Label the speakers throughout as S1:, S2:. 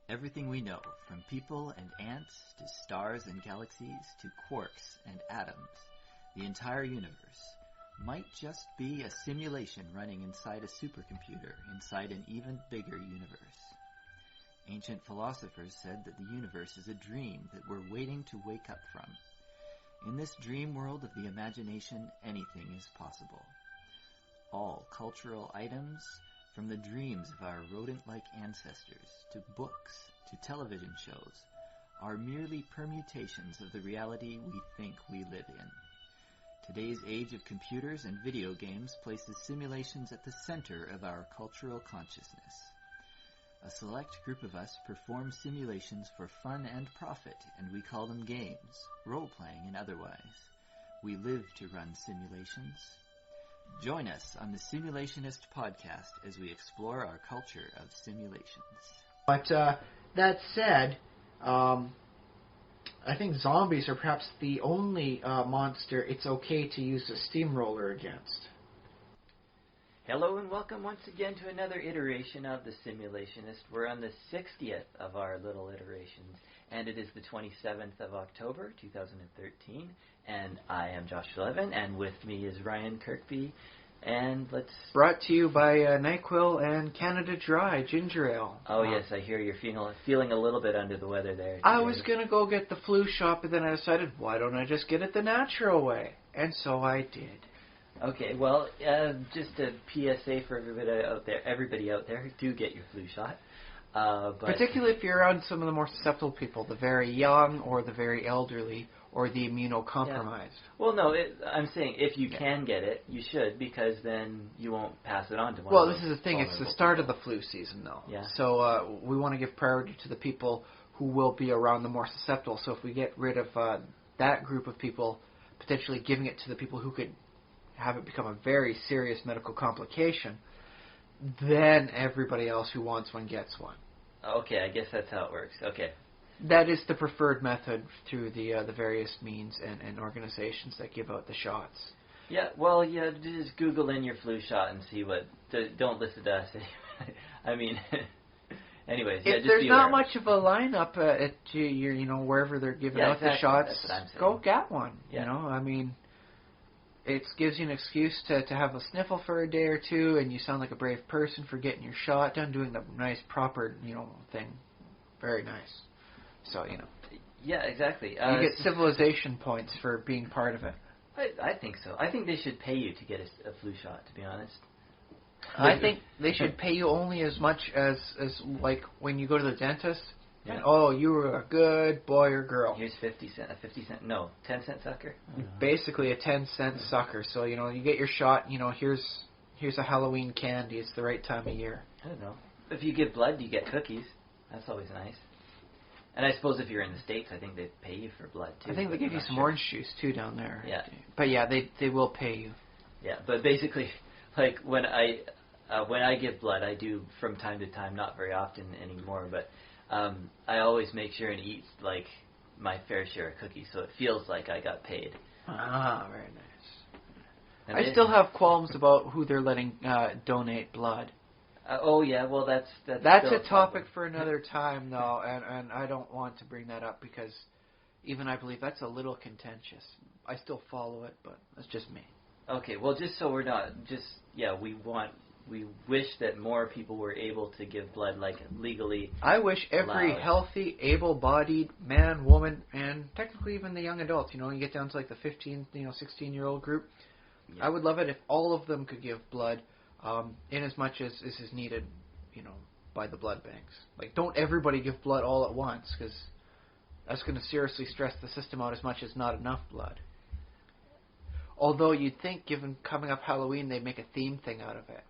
S1: Everything we know, from people and ants to stars and galaxies to quarks and atoms, the entire universe, might just be a simulation running inside a supercomputer inside an even bigger universe. Ancient philosophers said that the universe is a dream that we're waiting to wake up from. In this dream world of the imagination, anything is possible. All cultural items, from the dreams of our rodent-like ancestors, to books, to television shows, are merely permutations of the reality we think we live in. Today's age of computers and video games places simulations at the center of our cultural consciousness. A select group of us perform simulations for fun and profit, and we call them games, role-playing and otherwise. We live to run simulations. Join us on the Simulationist podcast as we explore our culture of simulations.
S2: But that said, I think zombies are perhaps the only monster it's okay to use a steamroller against.
S1: Hello and welcome once again to another iteration of the Simulationist. We're on the 60th of our little iterations, and it is the 27th of October, 2013, and I am Josh Levin, and with me is Ryan Kirkby, and let's...
S2: Brought to you by NyQuil and Canada Dry Ginger Ale.
S1: Oh yes, I hear you're feeling a little bit under the weather there today.
S2: I was going to go get the flu shot, but then I decided, why don't I just get it the natural way? And so I did.
S1: Okay, well, just a PSA for everybody out there, do get your flu shot. But
S2: particularly if you're around some of the more susceptible people, the very young or the very elderly or the immunocompromised.
S1: Yeah. Well, no, I'm saying if you can get it, you should, because then you won't pass it on to one of
S2: this is the thing. It's the start of the flu season, though.
S1: Yeah.
S2: So we want to give priority to the people who will be around the more susceptible. So if we get rid of that group of people, potentially giving it to the people who could have it become a very serious medical complication, then everybody else who wants one gets one.
S1: Okay, I guess that's how it works. Okay.
S2: That is the preferred method through the various means and organizations that give out the shots.
S1: Yeah, well, yeah, just Google in your flu shot and see what... Don't listen to us anyway. I mean... Anyways, yeah,
S2: if
S1: just
S2: there's
S1: be
S2: not
S1: aware.
S2: much of a lineup at your, wherever they're giving out
S1: exactly.
S2: the shots,
S1: That's what I'm saying.
S2: go get one.
S1: Yeah.
S2: I mean... It gives you an excuse to have a sniffle for a day or two, and you sound like a brave person for getting your shot done, doing the nice, proper, thing. Very nice. So,
S1: Yeah, exactly.
S2: you get civilization points for being part of it.
S1: I think so. I think they should pay you to get a flu shot, to be honest.
S2: I think they should pay you only as much as like, when you go to the dentist,
S1: Yeah.
S2: and, you were a good boy or girl.
S1: Here's 10 cent sucker?
S2: Basically a 10-cent sucker. So, you get your shot, here's a Halloween candy. It's the right time of year.
S1: I don't know. If you give blood, you get cookies. That's always nice. And I suppose if you're in the States, I think they pay you for blood, too.
S2: I think they give you some orange juice, too, down there.
S1: Yeah.
S2: But, yeah, they will pay you.
S1: Yeah, but basically, like, when I give blood, I do from time to time, not very often anymore, but... I always make sure and eat, like, my fair share of cookies, so it feels like I got paid.
S2: Ah, very nice.
S1: And
S2: I still have qualms about who they're letting donate blood.
S1: Oh, yeah, well, that's
S2: a topic for another time, though, and I don't want to bring that up because even I believe that's a little contentious. I still follow it, but that's just me.
S1: Okay, well, just so we're not, we wish that more people were able to give blood, like, legally.
S2: I wish every
S1: allowed.
S2: healthy, able-bodied man, woman, and technically even the young adults, you get down to like the 15, 16-year-old group. Yeah. I would love it if all of them could give blood, in as much as is needed, by the blood banks. Like, don't everybody give blood all at once, because that's going to seriously stress the system out as much as not enough blood. Although you'd think, given coming up Halloween, they'd make a theme thing out of it.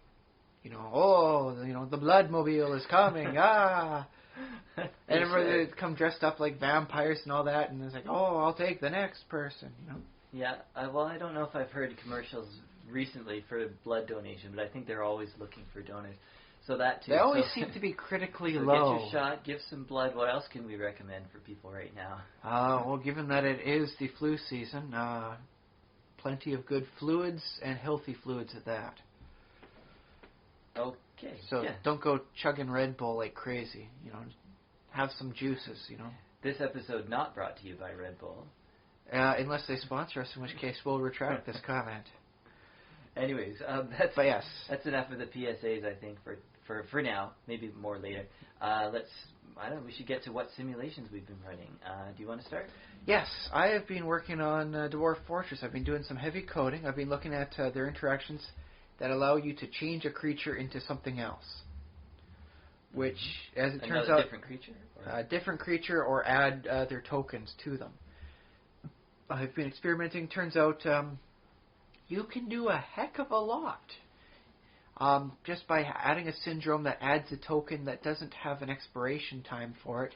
S2: The Bloodmobile is coming, And everybody would come dressed up like vampires and all that, and it's like, I'll take the next person,
S1: Yeah, well, I don't know if I've heard commercials recently for blood donation, but I think they're always looking for donors. So that, too.
S2: They always seem to be critically
S1: so
S2: low.
S1: Get your shot, give some blood. What else can we recommend for people right now?
S2: Well, given that it is the flu season, plenty of good fluids and healthy fluids at that.
S1: Okay.
S2: So don't go chugging Red Bull like crazy. have some juices, you know.
S1: This episode not brought to you by Red Bull.
S2: Unless they sponsor us, in which case we'll retract this comment.
S1: Anyways, that's enough of the PSAs, I think, for now. Maybe more later. We should get to what simulations we've been running. Do you want to start?
S2: Yes, I have been working on Dwarf Fortress. I've been doing some heavy coding. I've been looking at their interactions that allow you to change a creature into something else. Which, as it turns out,
S1: different creature?
S2: Different creature, or add their tokens to them. I've been experimenting. Turns out you can do a heck of a lot. Just by adding a syndrome that adds a token that doesn't have an expiration time for it,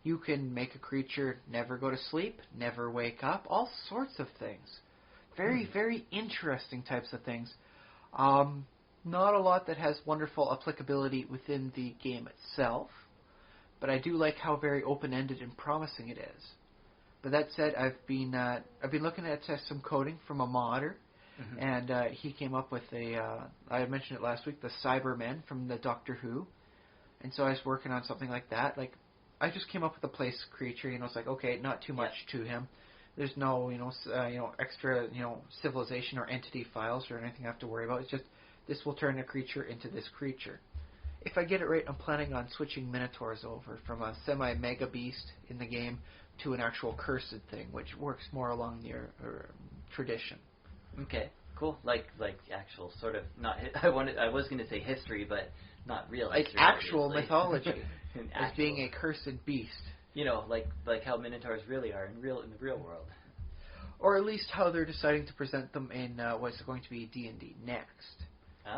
S2: you can make a creature never go to sleep, never wake up, all sorts of things. Very, very interesting types of things. Not a lot that has wonderful applicability within the game itself, but I do like how very open-ended and promising it is. But that said, I've been looking at some coding from a modder, and he came up with I mentioned it last week, the Cybermen from the Doctor Who, and so I was working on something like that. Like, I just came up with a place creature, it's like, okay, not too much to him. There's no, extra, civilization or entity files or anything I have to worry about. It's just, this will turn a creature into this creature. If I get it right, I'm planning on switching Minotaurs over from a semi-mega beast in the game to an actual cursed thing, which works more along the tradition.
S1: Okay, cool. Like actual sort of not. I was going to say history, but not real.
S2: Like
S1: history,
S2: actual
S1: obviously.
S2: mythology, as being a cursed beast.
S1: Like how Minotaurs really are in the real world.
S2: Or at least how they're deciding to present them in what's going to be D&D next.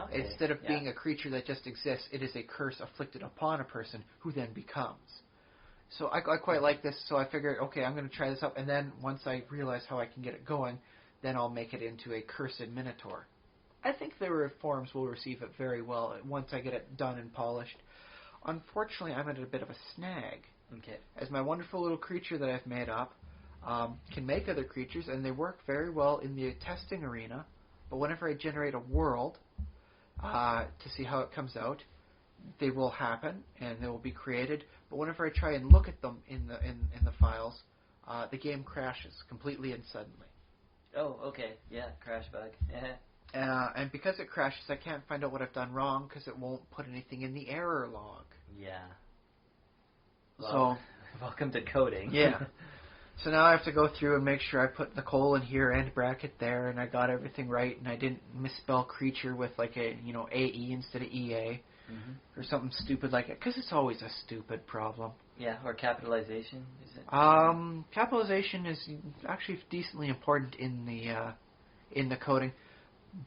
S1: Okay.
S2: Instead of being a creature that just exists, it is a curse afflicted upon a person who then becomes. So I quite like this, so I figured, okay, I'm going to try this out, and then once I realize how I can get it going, then I'll make it into a cursed Minotaur. I think the reforms will receive it very well once I get it done and polished. Unfortunately, I'm at a bit of a snag.
S1: Okay. As
S2: my wonderful little creature that I've made up can make other creatures, and they work very well in the testing arena, but whenever I generate a world to see how it comes out, they will happen, and they will be created, but whenever I try and look at them in the files, the game crashes completely and suddenly.
S1: Oh, okay. Yeah, crash bug.
S2: And because it crashes, I can't find out what I've done wrong because it won't put anything in the error log.
S1: Yeah. Well, so, welcome to coding.
S2: Yeah. So now I have to go through and make sure I put the colon here and bracket there, and I got everything right, and I didn't misspell creature with like a AE instead of EA, or something stupid like it, because it's always a stupid problem.
S1: Yeah, or capitalization, is it?
S2: Capitalization is actually decently important in the coding,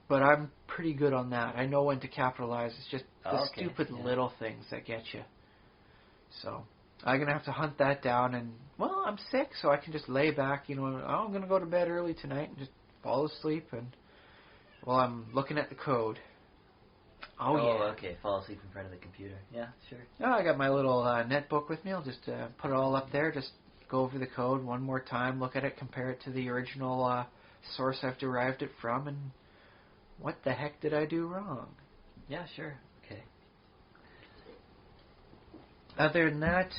S2: but I'm pretty good on that. I know when to capitalize. It's just the stupid little things that get you. So I'm going to have to hunt that down, and, well, I'm sick, so I can just lay back, I'm going to go to bed early tonight and just fall asleep, and, well, I'm looking at the code. Oh, yeah.
S1: Okay, fall asleep in front of the computer. Yeah, sure.
S2: Oh, I got my little netbook with me. I'll just put it all up there, just go over the code one more time, look at it, compare it to the original source I've derived it from, and what the heck did I do wrong?
S1: Yeah, sure. Okay.
S2: Other than that,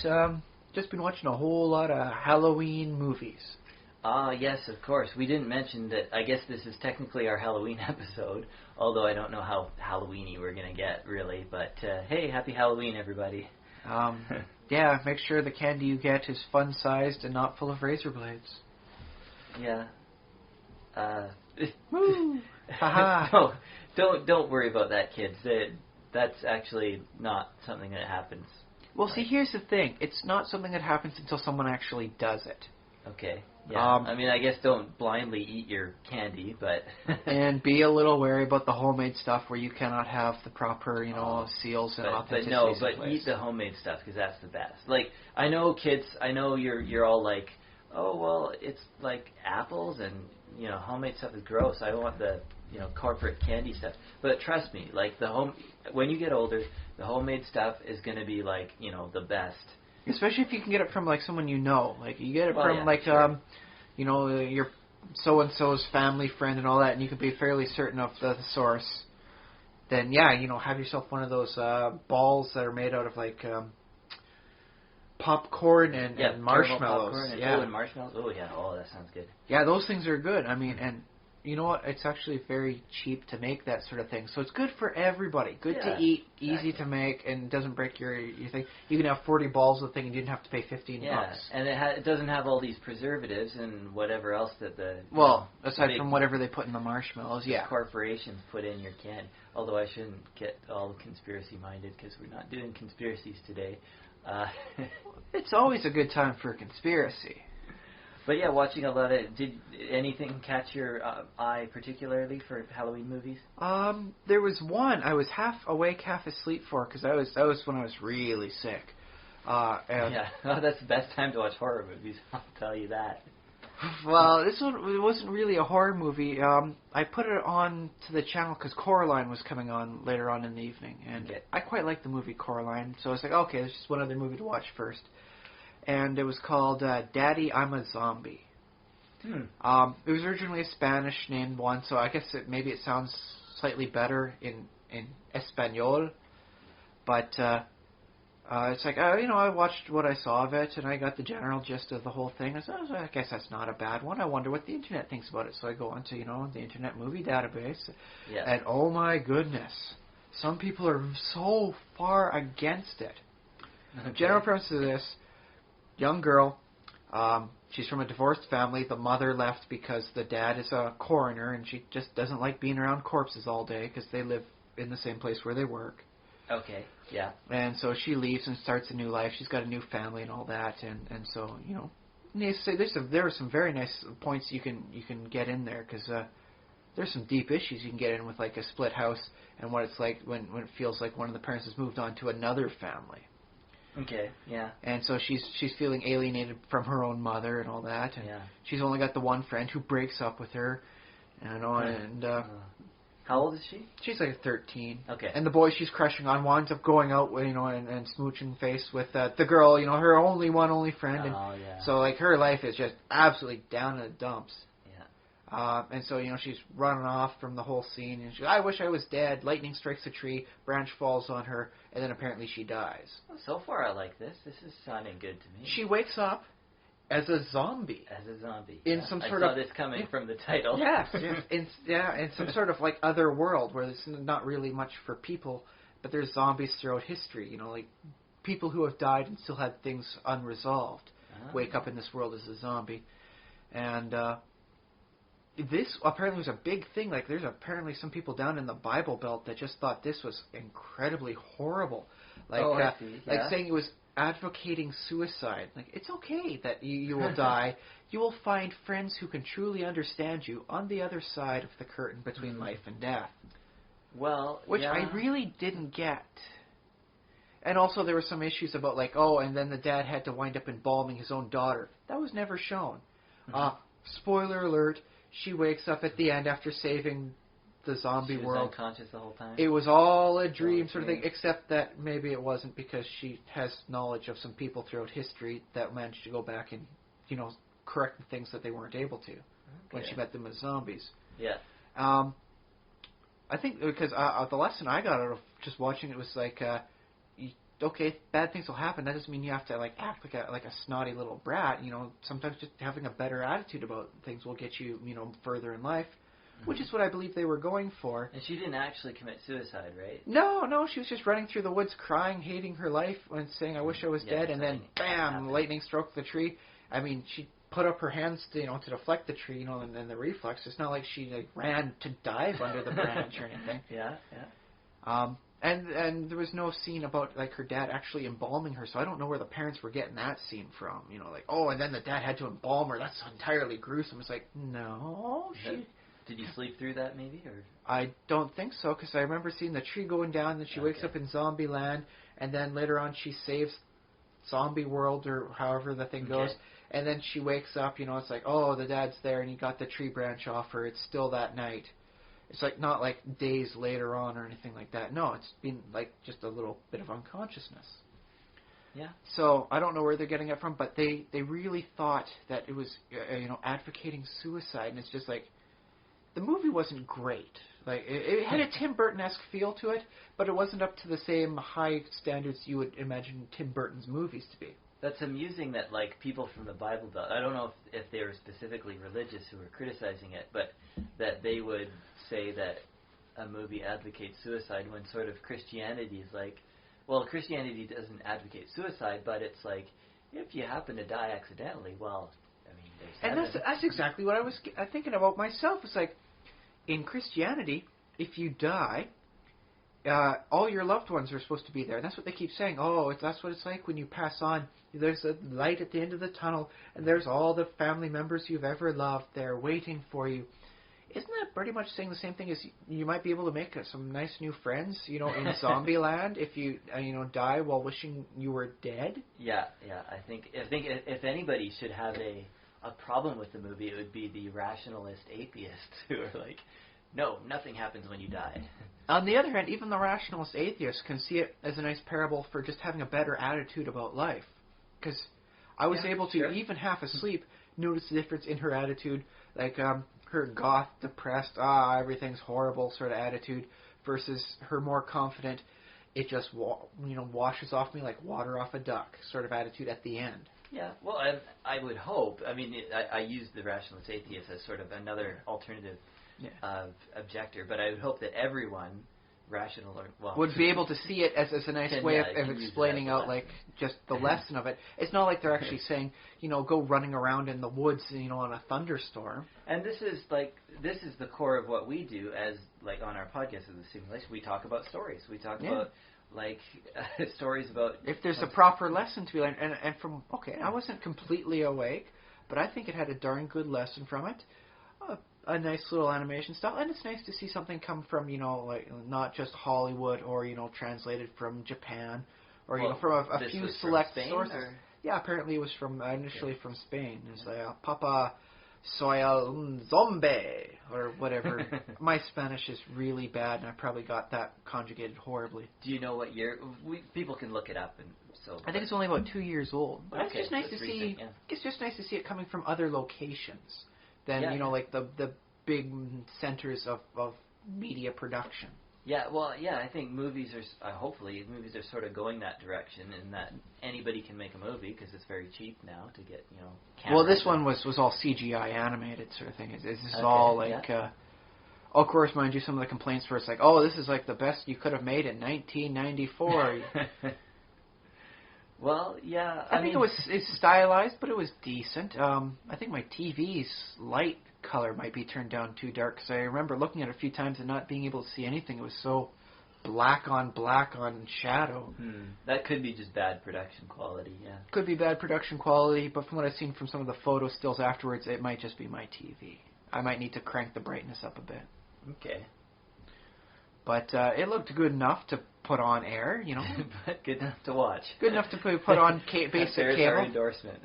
S2: just been watching a whole lot of Halloween movies.
S1: Yes, of course. We didn't mention that. I guess this is technically our Halloween episode, although I don't know how Halloweeny we're going to get, really. But, hey, happy Halloween, everybody.
S2: Yeah, make sure the candy you get is fun-sized and not full of razor blades.
S1: Yeah.
S2: Woo! Haha!
S1: Don't worry about that, kids. That's actually not something that happens.
S2: Well, see, here's the thing. It's not something that happens until someone actually does it.
S1: Okay. Yeah. I mean, I guess don't blindly eat your candy, but...
S2: and be a little wary about the homemade stuff where you cannot have the proper, seals and authenticities.
S1: But eat the homemade stuff, because that's the best. Like, I know kids, you're all like, oh, well, it's like apples and, homemade stuff is gross. I don't want the, corporate candy stuff. But trust me, like, when you get older, the homemade stuff is going to be like, the best.
S2: Especially if you can get it from, like, someone you know. Like, you get it from,
S1: sure.
S2: Your so-and-so's family friend and all that, and you can be fairly certain of the source. Then, yeah, have yourself one of those balls that are made out of, like, popcorn and
S3: caramel
S2: marshmallows.
S3: Popcorn and,
S2: yeah.
S3: And marshmallows. Oh yeah. Oh, that sounds good.
S2: Yeah, those things are good. I mean, and you know what? It's actually very cheap to make that sort of thing. So it's good for everybody. Good to eat, easy to make, and doesn't break your thing. You can have 40 balls of the thing and you didn't have to pay $15.
S3: And it doesn't have all these preservatives and whatever else that the
S2: aside from whatever they put in the marshmallows,
S3: corporations put in your candy. Although I shouldn't get all conspiracy minded because we're not doing conspiracies today.
S2: It's always a good time for a conspiracy.
S3: But yeah, watching a lot of... Did anything catch your eye particularly for Halloween movies?
S2: There was one I was half awake, half asleep for, because that was when I was really sick.
S3: That's the best time to watch horror movies, I'll tell you that.
S2: Well, this one wasn't really a horror movie. I put it on to the channel because Coraline was coming on later on in the evening, and I quite liked the movie Coraline, so I was like, okay, there's just one other movie to watch first. And it was called Daddy, I'm a Zombie. It was originally a Spanish-named one, so I guess maybe it sounds slightly better in Espanol. But it's like, I watched what I saw of it, and I got the general gist of the whole thing. I said, I guess that's not a bad one. I wonder what the internet thinks about it. So I go onto, the Internet Movie Database, and oh my goodness, some people are so far against it. The general premise of this: young girl, she's from a divorced family. The mother left because the dad is a coroner, and she just doesn't like being around corpses all day because they live in the same place where they work.
S3: Okay, yeah.
S2: And so she leaves and starts a new life. She's got a new family and all that, and so there are some very nice points you can get in there because there's some deep issues you can get in with, like a split house and what it's like when it feels like one of the parents has moved on to another family.
S3: Okay, yeah. And
S2: so she's feeling alienated from her own mother and all that, and she's only got the one friend who breaks up with her,
S3: how old is she?
S2: She's like 13.
S3: Okay.
S2: And the boy she's crushing on winds up going out, and smooching face with the girl, her only friend. And so like her life is just absolutely down in the dumps. And so, she's running off from the whole scene, and I wish I was dead. Lightning strikes a tree, branch falls on her, and then apparently she dies.
S3: Well, so far I like this. This is sounding good to me.
S2: She wakes up as a zombie. In some sort of...
S3: I saw this coming from the title.
S2: Yes. In some sort of like other world where there's not really much for people, but there's zombies throughout history. Like people who have died and still had things unresolved wake up in this world as a zombie. And... this apparently was a big thing. Like, there's apparently some people down in the Bible Belt that just thought this was incredibly horrible. Like, saying it was advocating suicide. Like, it's okay that you will die. You will find friends who can truly understand you on the other side of the curtain between life and death.
S3: Well,
S2: which I really didn't get. And also there were some issues about, like, and then the dad had to wind up embalming his own daughter. That was never shown. Spoiler alert. She wakes up at the end after saving the zombie world.
S3: She was unconscious the whole time?
S2: It was all a dream sort of thing, except that maybe it wasn't because she has knowledge of some people throughout history that managed to go back and, correct the things that they weren't able to when she met them as zombies.
S3: Yeah.
S2: I think because the lesson I got out of just watching it was like, okay, bad things will happen. That doesn't mean you have to act like a snotty little brat. Sometimes just having a better attitude about things will get you, further in life, which is what I believe they were going for.
S3: And she didn't actually commit suicide, right?
S2: No, she was just running through the woods, crying, hating her life, and saying, "I wish I was dead." And then, bam, lightning struck the tree. I mean, she put up her hands, to deflect the tree, and then the reflex. It's not like she ran to dive under the branch or anything.
S3: Yeah.
S2: And there was no scene about her dad actually embalming her, so I don't know where the parents were getting that scene from. And then the dad had to embalm her. That's entirely gruesome. It's like, no.
S3: Did you sleep through that maybe, or?
S2: I don't think so, because I remember seeing the tree going down, then she wakes up in zombie land, and then later on she saves zombie world, or however the thing goes, and then she wakes up, it's like, the dad's there, and he got the tree branch off her. It's still that night. It's not days later on or anything like that. No, it's been just a little bit of unconsciousness.
S3: Yeah.
S2: So I don't know where they're getting it from, but they really thought that it was advocating suicide, and it's just the movie wasn't great. It had a Tim Burton-esque feel to it, but it wasn't up to the same high standards you would imagine Tim Burton's movies to be.
S3: That's amusing that, like, people from the Bible Belt, I don't know if they were specifically religious who were criticizing it, but that they would say that a movie advocates suicide when sort of Christianity is like, well, Christianity doesn't advocate suicide, but it's like, if you happen to die accidentally, well, I mean, there's heaven.
S2: That's exactly what I was thinking about myself. It's like, in Christianity, if you die, all your loved ones are supposed to be there. And that's what they keep saying. Oh, that's what it's like when you pass on. There's a light at the end of the tunnel, and there's all the family members you've ever loved there waiting for you. Isn't that pretty much saying the same thing as you might be able to make some nice new friends, in Zombieland if you, die while wishing you were dead?
S3: Yeah. I think if anybody should have a problem with the movie, it would be the rationalist atheists who are like, no, nothing happens when you die.
S2: On the other hand, even the rationalist atheists can see it as a nice parable for just having a better attitude about life. Because I was able to, even half asleep, notice the difference in her attitude, like her goth, depressed, everything's horrible sort of attitude, versus her more confident, it just washes off me like water off a duck sort of attitude at the end.
S3: Yeah, well, I would hope. I mean, I use the rationalist atheist as sort of another alternative objector, but I would hope that everyone, rational or
S2: would be able to see it as a nice way of explaining out like just the lesson of it. It's not like they're actually saying, go running around in the woods, in a thunderstorm.
S3: And this is the core of what we do as like on our podcast as a simulation. We talk about stories. We talk about like stories about
S2: if there's a proper lesson to be learned. And from I wasn't completely awake, but I think it had a darn good lesson from it. A nice little animation style, and it's nice to see something come from, like not just Hollywood or, translated from Japan or, from a few select sources. Or? Yeah, apparently it was from, initially from Spain. It's like, Papa soy un zombie, or whatever. My Spanish is really bad, and I probably got that conjugated horribly.
S3: Do you know what year? People can look it up, and so.
S2: I think it's only about 2 years old. But
S3: okay,
S2: it's just nice to see. Yeah. It's just nice to see it coming from other locations than like the big centers of media production.
S3: Yeah, well, I think movies are hopefully movies are sort of going that direction, in that anybody can make a movie because it's very cheap now to get cameras.
S2: Well, this one was all CGI animated sort of thing. This is all like. Of course, mind you, some of the complaints were like, "Oh, this is like the best you could have made in 1994."
S3: Well, yeah.
S2: I think it's stylized, but it was decent. I think my TV's light color might be turned down too dark, because I remember looking at it a few times and not being able to see anything. It was so black on shadow.
S3: That could be just bad production quality, yeah.
S2: Could be bad production quality, but from what I've seen from some of the photo stills afterwards, it might just be my TV. I might need to crank the brightness up a bit.
S3: Okay.
S2: But it looked good enough to put on air,
S3: But good enough to watch.
S2: Good enough to put on basic
S3: There's
S2: cable.
S3: our endorsement.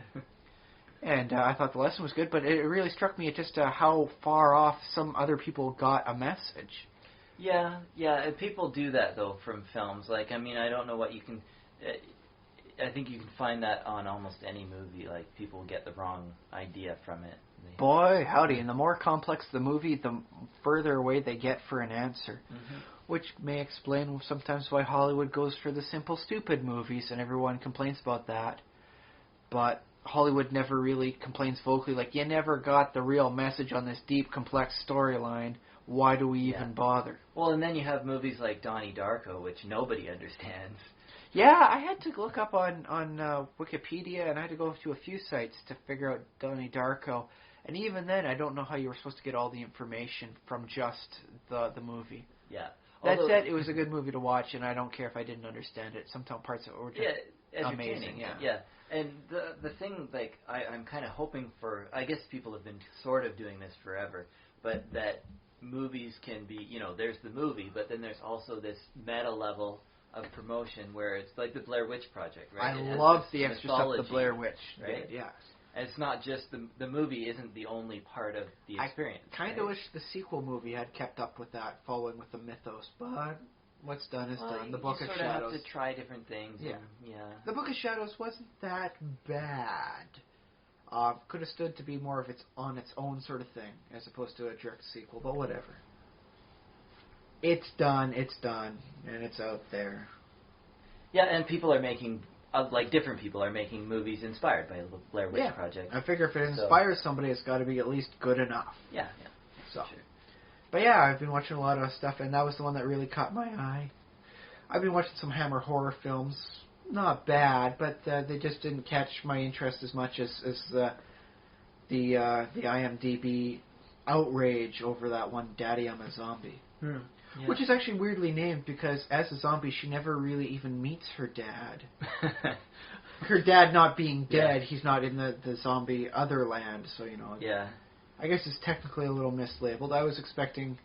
S2: And I thought the lesson was good, but it really struck me at just how far off some other people got a message.
S3: Yeah, and people do that, though, from films. Like, I mean, I don't know what you can... I think you can find that on almost any movie. Like, people get the wrong idea from it.
S2: Boy, howdy. And the more complex the movie, the further away they get for an answer. Mm-hmm. Which may explain sometimes why Hollywood goes for the simple, stupid movies, and everyone complains about that. But Hollywood never really complains vocally, like, you never got the real message on this deep, complex storyline. Why do we even bother?
S3: Well, and then you have movies like Donnie Darko, which nobody understands.
S2: Yeah, I had to look up on Wikipedia, and I had to go to a few sites to figure out Donnie Darko. And even then, I don't know how you were supposed to get all the information from just the movie.
S3: Yeah.
S2: That said, it was a good movie to watch, and I don't care if I didn't understand it. Sometimes parts of it were just amazing. Yeah. And the thing, like, I'm kind of hoping for, I guess people have been sort of doing this forever, but that movies can be, there's the movie, but then there's also this meta level of promotion where it's like the Blair Witch Project, right? I love the extra stuff the Blair Witch
S3: right?
S2: did, yes.
S3: And it's not just the movie isn't the only part of the experience.
S2: I kind of wish the sequel movie had kept up with that, following with the mythos, but what's done is done. The Book of Shadows. You sort of have
S3: to try different things.
S2: Yeah.
S3: And,
S2: The Book of Shadows wasn't that bad. Could have stood to be more of its own sort of thing, as opposed to a direct sequel, but whatever. It's done, and it's out there.
S3: Yeah, and people are making like different people are making movies inspired by the Blair Witch Project.
S2: I figure if it inspires somebody, it's got to be at least good enough.
S3: Yeah.
S2: So,
S3: sure.
S2: But yeah, I've been watching a lot of stuff, and that was the one that really caught my eye. I've been watching some Hammer horror films. Not bad, but they just didn't catch my interest as much as the IMDb outrage over that one, Daddy, I'm a Zombie.
S3: Yeah.
S2: Which is actually weirdly named because as a zombie, she never really even meets her dad. Her dad not being dead, he's not in the zombie otherland, so, you know.
S3: Yeah.
S2: I guess it's technically a little mislabeled. I was expecting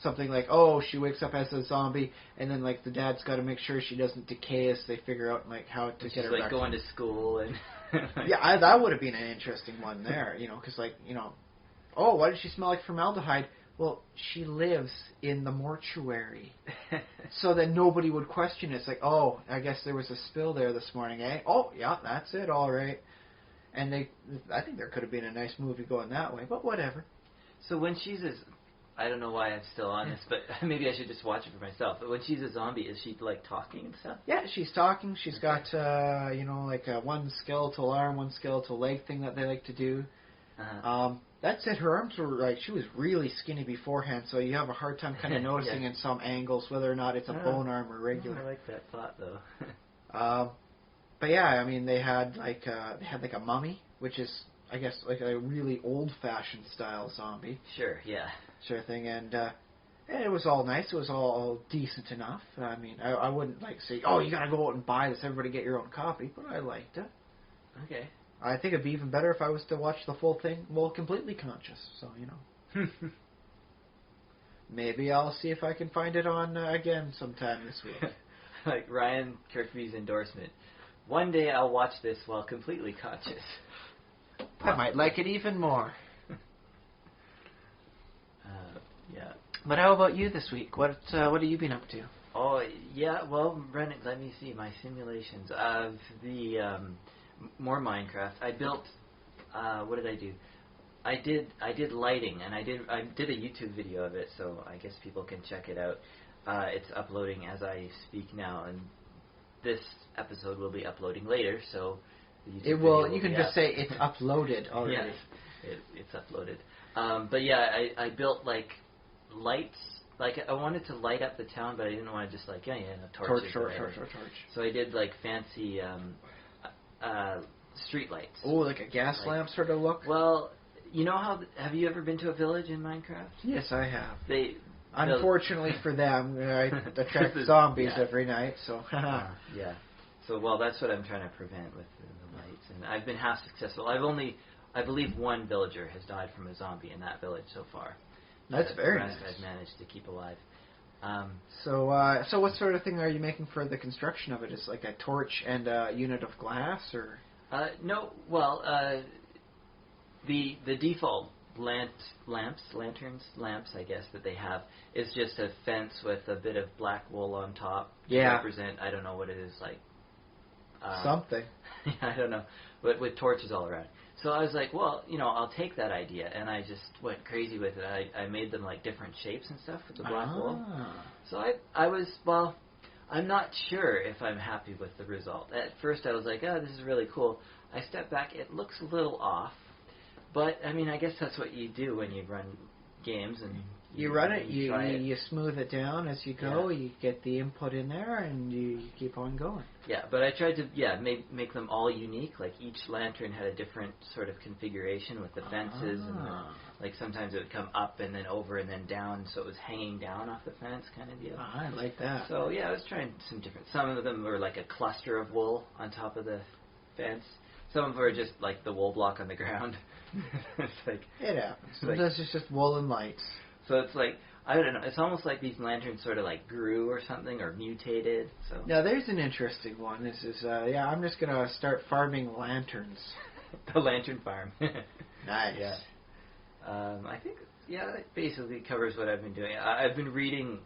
S2: something like, oh, she wakes up as a zombie, and then, like, the dad's got to make sure she doesn't decay as they figure out, like, how to get her
S3: like
S2: back.
S3: Going to school and...
S2: Yeah, that would have been an interesting one there, you know, because, like, you know, oh, why does she smell like formaldehyde? Well, she lives in the mortuary. So that nobody would question it. It's like, oh, I guess there was a spill there this morning, eh? Oh, yeah, that's it, all right. And I think there could have been a nice movie going that way, but whatever.
S3: So when she's I don't know why I'm still on this, but maybe I should just watch it for myself. But when she's a zombie, is she, like, talking and stuff?
S2: Yeah, she's talking. She's got, you know, like one skeletal arm, one skeletal leg thing that they like to do.
S3: Uh-huh.
S2: That said, her arms were, like, she was really skinny beforehand, so you have a hard time kind of noticing in some angles whether or not it's a bone arm or regular.
S3: I like that thought, though.
S2: But yeah, I mean, they had like a mummy, which is, I guess, like a really old-fashioned style zombie.
S3: Sure, yeah.
S2: Sort of thing, and it was all nice. It was all decent enough. I mean, I wouldn't like say, oh, you gotta go out and buy this. Everybody get your own copy. But I liked it.
S3: Okay.
S2: I think it'd be even better if I was to watch the full thing, well, completely conscious. So, you know. Maybe I'll see if I can find it on again sometime this week.
S3: Like Ryan Kirkby's endorsement. One day I'll watch this while completely conscious.
S2: I might like it even more.
S3: Yeah.
S2: But how about you this week? What have you been up to?
S3: Oh, yeah, well, Brennan, let me see my simulations of the more Minecraft. I built what did I do? I did lighting, and I did a YouTube video of it, so I guess people can check it out. It's uploading as I speak now, and this episode will be uploading later, so the YouTube video will
S2: you can
S3: be
S2: just
S3: up.
S2: say it's uploaded already.
S3: Yes, it's uploaded. But yeah, I built like lights. Like I wanted to light up the town, but I didn't want to just like torch. So I did like fancy street lights.
S2: Oh, like a gas lamp sort of look.
S3: Well, you know how? Have you ever been to a village in Minecraft?
S2: Yes, I have.
S3: Unfortunately
S2: for them, I attract zombies every night. So
S3: yeah. So well, that's what I'm trying to prevent with the lights, and I've been half successful. I believe one villager has died from a zombie in that village so far.
S2: That's very nice.
S3: I've managed to keep alive.
S2: So what sort of thing are you making for the construction of it? Is it like a torch and a unit of glass, or?
S3: No. Well, the default lamps, I guess, that they have is just a fence with a bit of black wool on top to represent, I don't know what it is, like
S2: something.
S3: I don't know, but with torches all around. So I was like, well, I'll take that idea, and I just went crazy with it. I made them like different shapes and stuff with the black wool. So I'm not sure if I'm happy with the result. At first I was like, oh, this is really cool. I stepped back, it looks a little off, but I mean, I guess that's what you do when you run games, and
S2: you run it, you smooth it down as you go, you get the input in there, and you keep on going. Yeah,
S3: but I tried to make them all unique. Like each lantern had a different sort of configuration with the fences, and like sometimes it would come up and then over and then down, so it was hanging down off the fence kind of deal.
S2: I like that.
S3: So yeah, I was trying some different. Some of them were like a cluster of wool on top of the fence. Some of them were just like the wool block on the ground. It's like
S2: it happens. Sometimes it's just wool and lights.
S3: So it's like, I don't know, it's almost like these lanterns sort of like grew or something, or mutated. So
S2: now there's an interesting one. This is, I'm just going to start farming lanterns.
S3: The lantern farm.
S2: Nice.
S3: Yeah. I think, that basically covers what I've been doing. I've been reading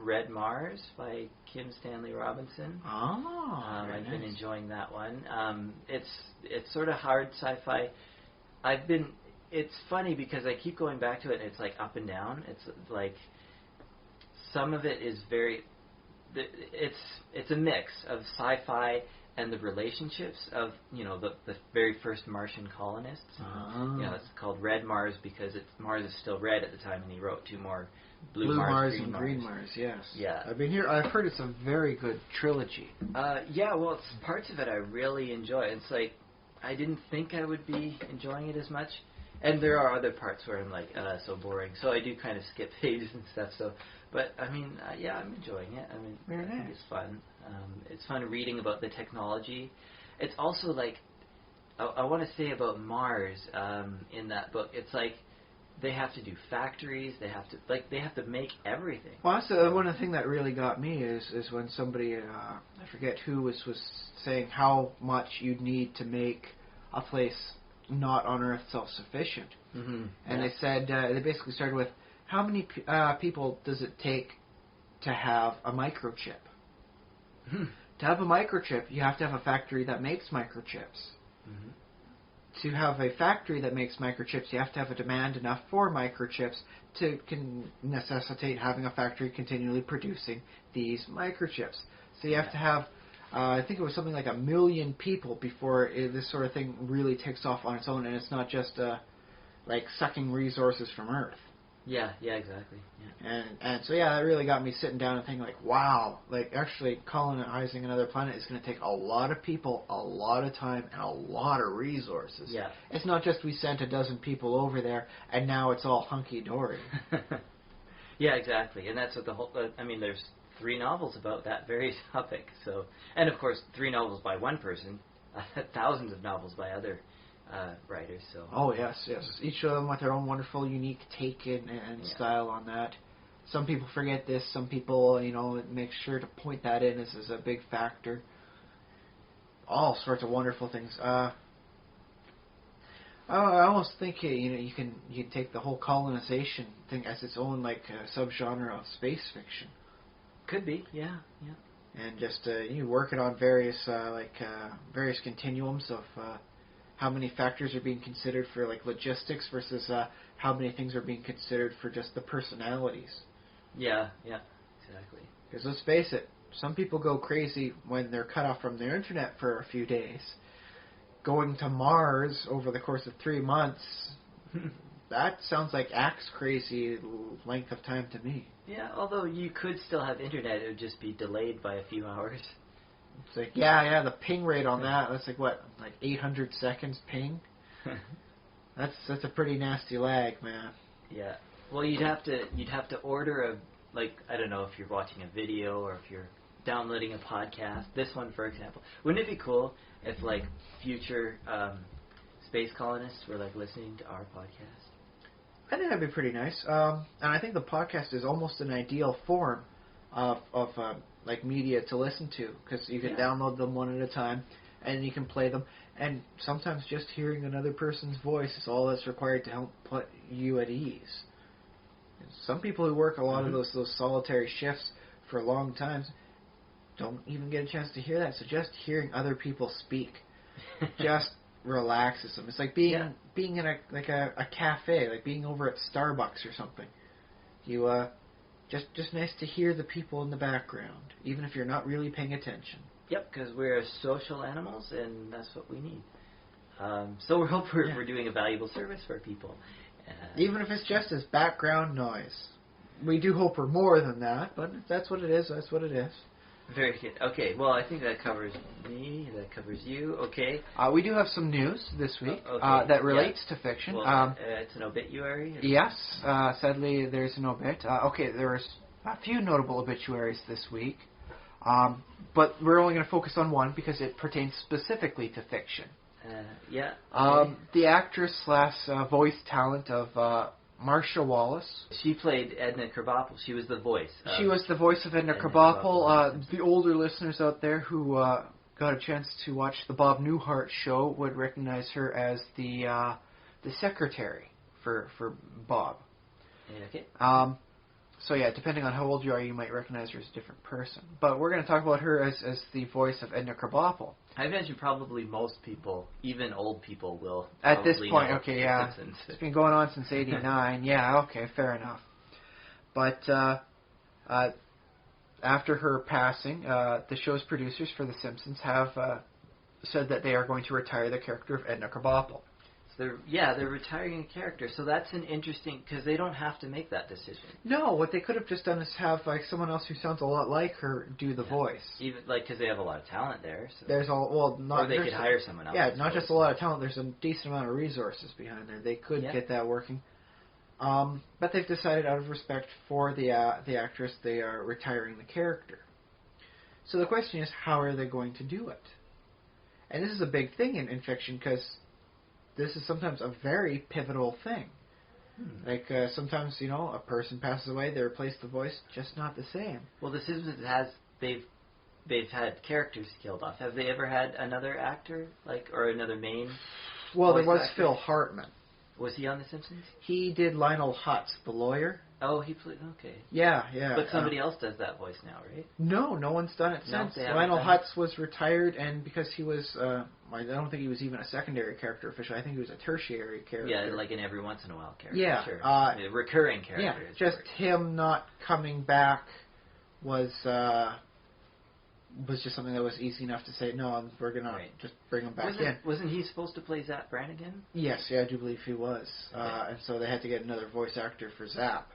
S3: Red Mars by Kim Stanley Robinson. I've been enjoying that one. It's sort of hard sci-fi. It's funny because I keep going back to it and it's like up and down. It's like some of it is very, it's a mix of sci-fi and the relationships of, the very first Martian colonists. It's called Red Mars because Mars is still red at the time, and he wrote 2 more, Blue Mars
S2: and Green Mars. Yes.
S3: Yeah.
S2: I've heard it's a very good trilogy.
S3: Well, it's parts of it I really enjoy. It's like I didn't think I would be enjoying it as much, and there are other parts where I'm like, so boring. So I do kind of skip pages and stuff. But I mean, I'm enjoying it. I mean,
S2: very
S3: I
S2: nice.
S3: think it's fun. It's fun reading about the technology. It's also like I want to say about Mars in that book. It's like they have to do factories. They have to make everything.
S2: Well, that's one of the things that really got me is when somebody I forget who was saying how much you'd need to make a place not on Earth self-sufficient.
S3: Mm-hmm.
S2: And they said they basically started with how many people does it take to have a microchip? To have a microchip, you have to have a factory that makes microchips.
S3: Mm-hmm.
S2: To have a factory that makes microchips, you have to have a demand enough for microchips to necessitate having a factory continually producing these microchips. So you have to have, I think it was something like 1 million people before this sort of thing really takes off on its own, and it's not just like sucking resources from Earth.
S3: Yeah, exactly. Yeah.
S2: And so that really got me sitting down and thinking like, wow, like actually colonizing another planet is going to take a lot of people, a lot of time, and a lot of resources.
S3: Yeah.
S2: It's not just we sent a dozen people over there and now it's all hunky-dory.
S3: Yeah, exactly. And that's what the whole, there's 3 novels about that very topic. So, and of course 3 novels by one person, thousands of novels by other writers. So.
S2: Oh yes. Each of them with their own wonderful, unique take and style on that. Some people forget this. Some people, make sure to point that in as a big factor. All sorts of wonderful things. I almost think you can take the whole colonization thing as its own subgenre of space fiction.
S3: Could be, yeah.
S2: And just you work it on various various continuums of. How many factors are being considered for logistics versus how many things are being considered for just the personalities.
S3: Yeah, exactly.
S2: Because let's face it, some people go crazy when they're cut off from their internet for a few days. Going to Mars over the course of 3 months, that sounds like axe crazy length of time to me.
S3: Yeah, although you could still have internet, it would just be delayed by a few hours.
S2: It's like, the ping rate on that's 800 seconds ping? That's a pretty nasty lag, man.
S3: Yeah. Well, you'd have to order I don't know if you're watching a video or if you're downloading a podcast. This one, for example. Wouldn't it be cool if future space colonists were listening to our podcast?
S2: I think that'd be pretty nice. And I think the podcast is almost an ideal form of media to listen to, because you can download them one at a time and you can play them, and sometimes just hearing another person's voice is all that's required to help put you at ease. Some people who work a lot of those solitary shifts for long times don't even get a chance to hear that, so just hearing other people speak just relaxes them. It's like being in a cafe, like being over at Starbucks or something. You Just nice to hear the people in the background, even if you're not really paying attention.
S3: Yep, because we're social animals, and that's what we need. So we hope we're doing a valuable service for people.
S2: Even if it's just as background noise. We do hope we're more than that, but if that's what it is, that's what it is.
S3: Very good. Okay, well, I think that covers me, that covers you. Okay.
S2: We do have some news this week that relates to fiction.
S3: Well, it's an obituary?
S2: Yes. Sadly, there's an obit. There's a few notable obituaries this week, but we're only going to focus on one because it pertains specifically to fiction.
S3: Okay.
S2: The actress / voice talent of Marcia Wallace.
S3: She played Edna Krabappel. She was the voice.
S2: She was the voice of Edna Krabappel. The older listeners out there who got a chance to watch the Bob Newhart show would recognize her as the secretary for Bob.
S3: Okay.
S2: So depending on how old you are, you might recognize her as a different person. But we're going to talk about her as the voice of Edna Krabappel.
S3: I imagine probably most people, even old people, will
S2: at this point.
S3: Know
S2: okay, yeah,
S3: Simpsons.
S2: It's been going on since '89. Yeah, okay, fair enough. But after her passing, the show's producers for The Simpsons have said that they are going to retire the character of Edna Krabappel.
S3: So they're retiring a character. So that's an interesting, because they don't have to make that decision.
S2: No, what they could have just done is have like someone else who sounds a lot like her do the voice.
S3: Even because they have a lot of talent there. So.
S2: There's not.
S3: Or they could hire someone else.
S2: Yeah, not just a lot of talent. There's a decent amount of resources behind there. They could get that working. But they've decided, out of respect for the actress, they are retiring the character. So the question is, how are they going to do it? And this is a big thing in fiction, because this is sometimes a very pivotal thing. Like, sometimes, a person passes away, they replace the voice, just not the same.
S3: Well, The Simpsons they've had characters killed off. Have they ever had another actor, or another main
S2: Well, there was
S3: actor?
S2: Phil Hartman.
S3: Was he on The Simpsons?
S2: He did Lionel Hutz, the lawyer.
S3: Oh, he played, okay.
S2: Yeah.
S3: But somebody else does that voice now, right?
S2: No one's done it since. Lionel Hutz was retired, and because he was, I don't think he was even a secondary character officially. I think he was a tertiary character.
S3: Yeah, like an every once in a while character.
S2: Yeah.
S3: Sure. A recurring character.
S2: Yeah, just him not coming back was just something that was easy enough to say, no, we're going to just bring him back in.
S3: Wasn't he supposed to play Zap Brannigan?
S2: Yes, I do believe he was. Okay. And so they had to get another voice actor for Zap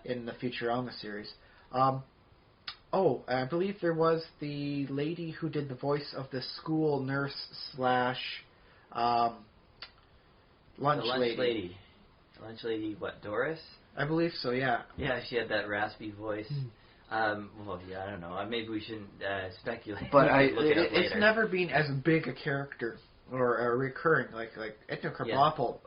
S2: in the Futurama series. I believe there was the lady who did the voice of the school nurse / lunch lady.
S3: Lunch lady, what, Doris?
S2: I believe so, yeah.
S3: Yeah, she had that raspy voice. I don't know. Maybe we shouldn't speculate.
S2: But it's never been as big a character or a recurring like Edna Krabappel.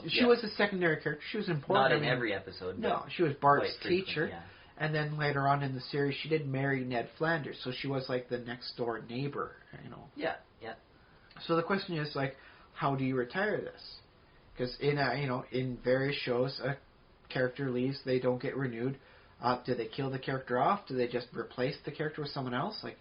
S2: She was a secondary character. She was important.
S3: Not in every episode.
S2: No, she was Bart's teacher. And then later on in the series, she did marry Ned Flanders, so she was like the next door neighbor.
S3: Yeah.
S2: So the question is how do you retire this? Because in various shows, a character leaves, they don't get renewed. Do they kill the character off? Do they just replace the character with someone else? Like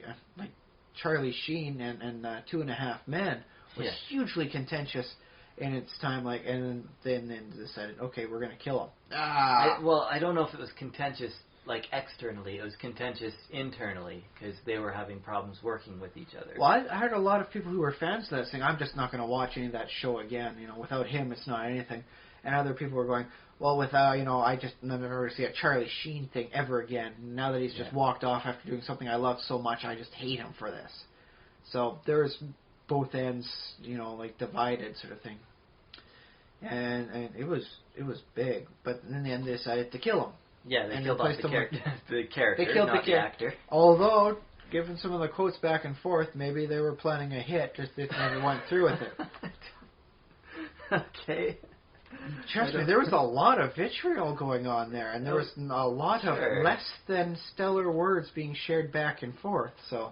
S2: Charlie Sheen and 2.5 Men was hugely contentious in its time. And then decided, okay, we're going to kill him.
S3: I don't know if it was contentious externally. It was contentious internally because they were having problems working with each other.
S2: Well, I heard a lot of people who were fans of that saying, I'm just not going to watch any of that show again. Without him, it's not anything. And other people were going, well, without, I just never see a Charlie Sheen thing ever again. Now that he's just walked off after doing something I love so much, I just hate him for this. So there's both ends, divided sort of thing. And it was big. But in the end, they decided to kill him.
S3: Yeah, they killed off the character. The character,
S2: they killed
S3: not the actor.
S2: Although, given some of the quotes back and forth, maybe they were planning a hit, just they never went through with it.
S3: Okay.
S2: Trust me, there was a lot of vitriol going on there, and there was a lot of less than stellar words being shared back and forth. So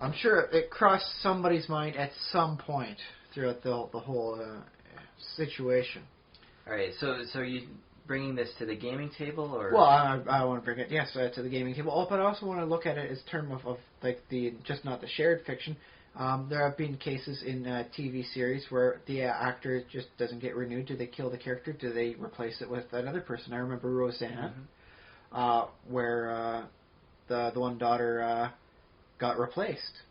S2: I'm sure it crossed somebody's mind at some point throughout the whole situation.
S3: All right, so are you bringing this to the gaming table, or?
S2: Well, I want to bring it, to the gaming table. But I also want to look at it as term of the just not the shared fiction. There have been cases in TV series where the actor just doesn't get renewed. Do they kill the character? Do they replace it with another person? I remember Roseanne, where the one daughter got replaced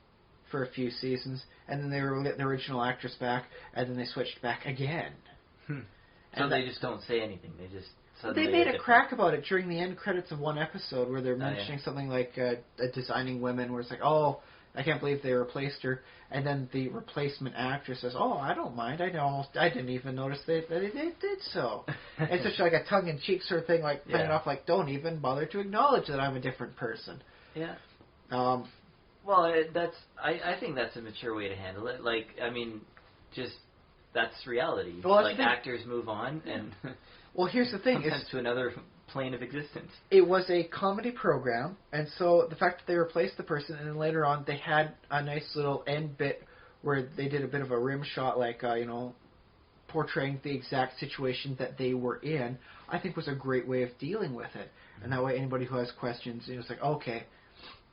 S2: for a few seasons, and then they were the original actress back, and then they switched back again.
S3: So they just don't say anything. They just
S2: they made a crack about it during the end credits of one episode where they're mentioning something like Designing Women, where it's like, oh, I can't believe they replaced her. And then the replacement actress says, oh, I don't mind. I didn't even notice that they did so. It's just like a tongue-in-cheek sort of thing, playing it off don't even bother to acknowledge that I'm a different person.
S3: Yeah. Well, I think that's a mature way to handle it. That's reality.
S2: Well,
S3: actors move on, and
S2: well, here's the thing:
S3: sometimes to another plane of existence.
S2: It was a comedy program, and so the fact that they replaced the person, and then later on they had a nice little end bit where they did a bit of a rim shot, portraying the exact situation that they were in, I think was a great way of dealing with it. And that way, anybody who has questions, it's like, okay,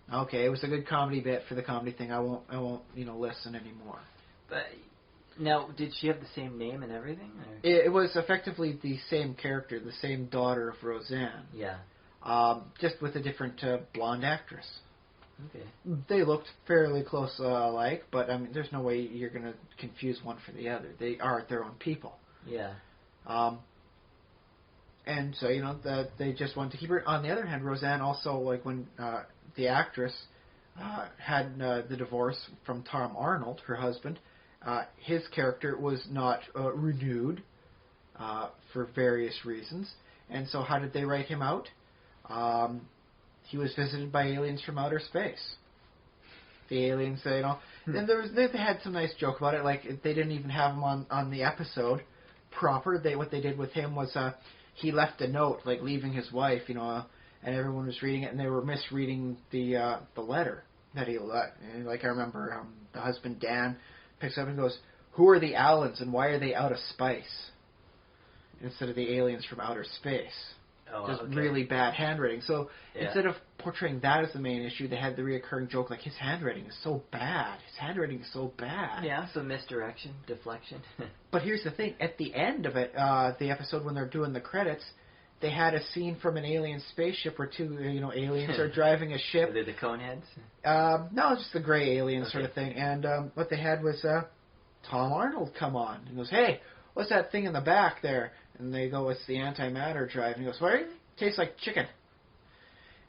S2: it was a good comedy bit for the comedy thing. I won't, listen anymore.
S3: But. Now, did she have the same name and everything? Or?
S2: It was effectively the same character, the same daughter of Roseanne.
S3: Yeah.
S2: just with a different blonde actress.
S3: Okay.
S2: They looked fairly close alike, but I mean, there's no way you're going to confuse one for the other. They are their own people.
S3: Yeah.
S2: And so, they just wanted to keep her. On the other hand, Roseanne also, like when the actress had the divorce from Tom Arnold, her husband, his character was not renewed for various reasons. And so how did they write him out? He was visited by aliens from outer space. The aliens, and they had some nice joke about it. Like, they didn't even have him on the episode proper. What they did with him was he left a note, like leaving his wife, and everyone was reading it, and they were misreading the letter that he left. And, like, I remember the husband Dan picks up and goes, "Who are the Allens and why are they out of spice?" Instead of the aliens from outer space. Just really bad handwriting. So instead of portraying that as the main issue, they had the reoccurring joke like, his handwriting is so bad. His handwriting is so bad.
S3: Yeah, so misdirection, deflection.
S2: But here's the thing. At the end of it, the episode when they're doing the credits, they had a scene from an alien spaceship where two aliens are driving a ship.
S3: Are they the Coneheads?
S2: No, just the gray alien sort of thing. And what they had was Tom Arnold come on and goes, "Hey, what's that thing in the back there?" And they go, "It's the antimatter drive." And he goes, "What? It tastes like chicken."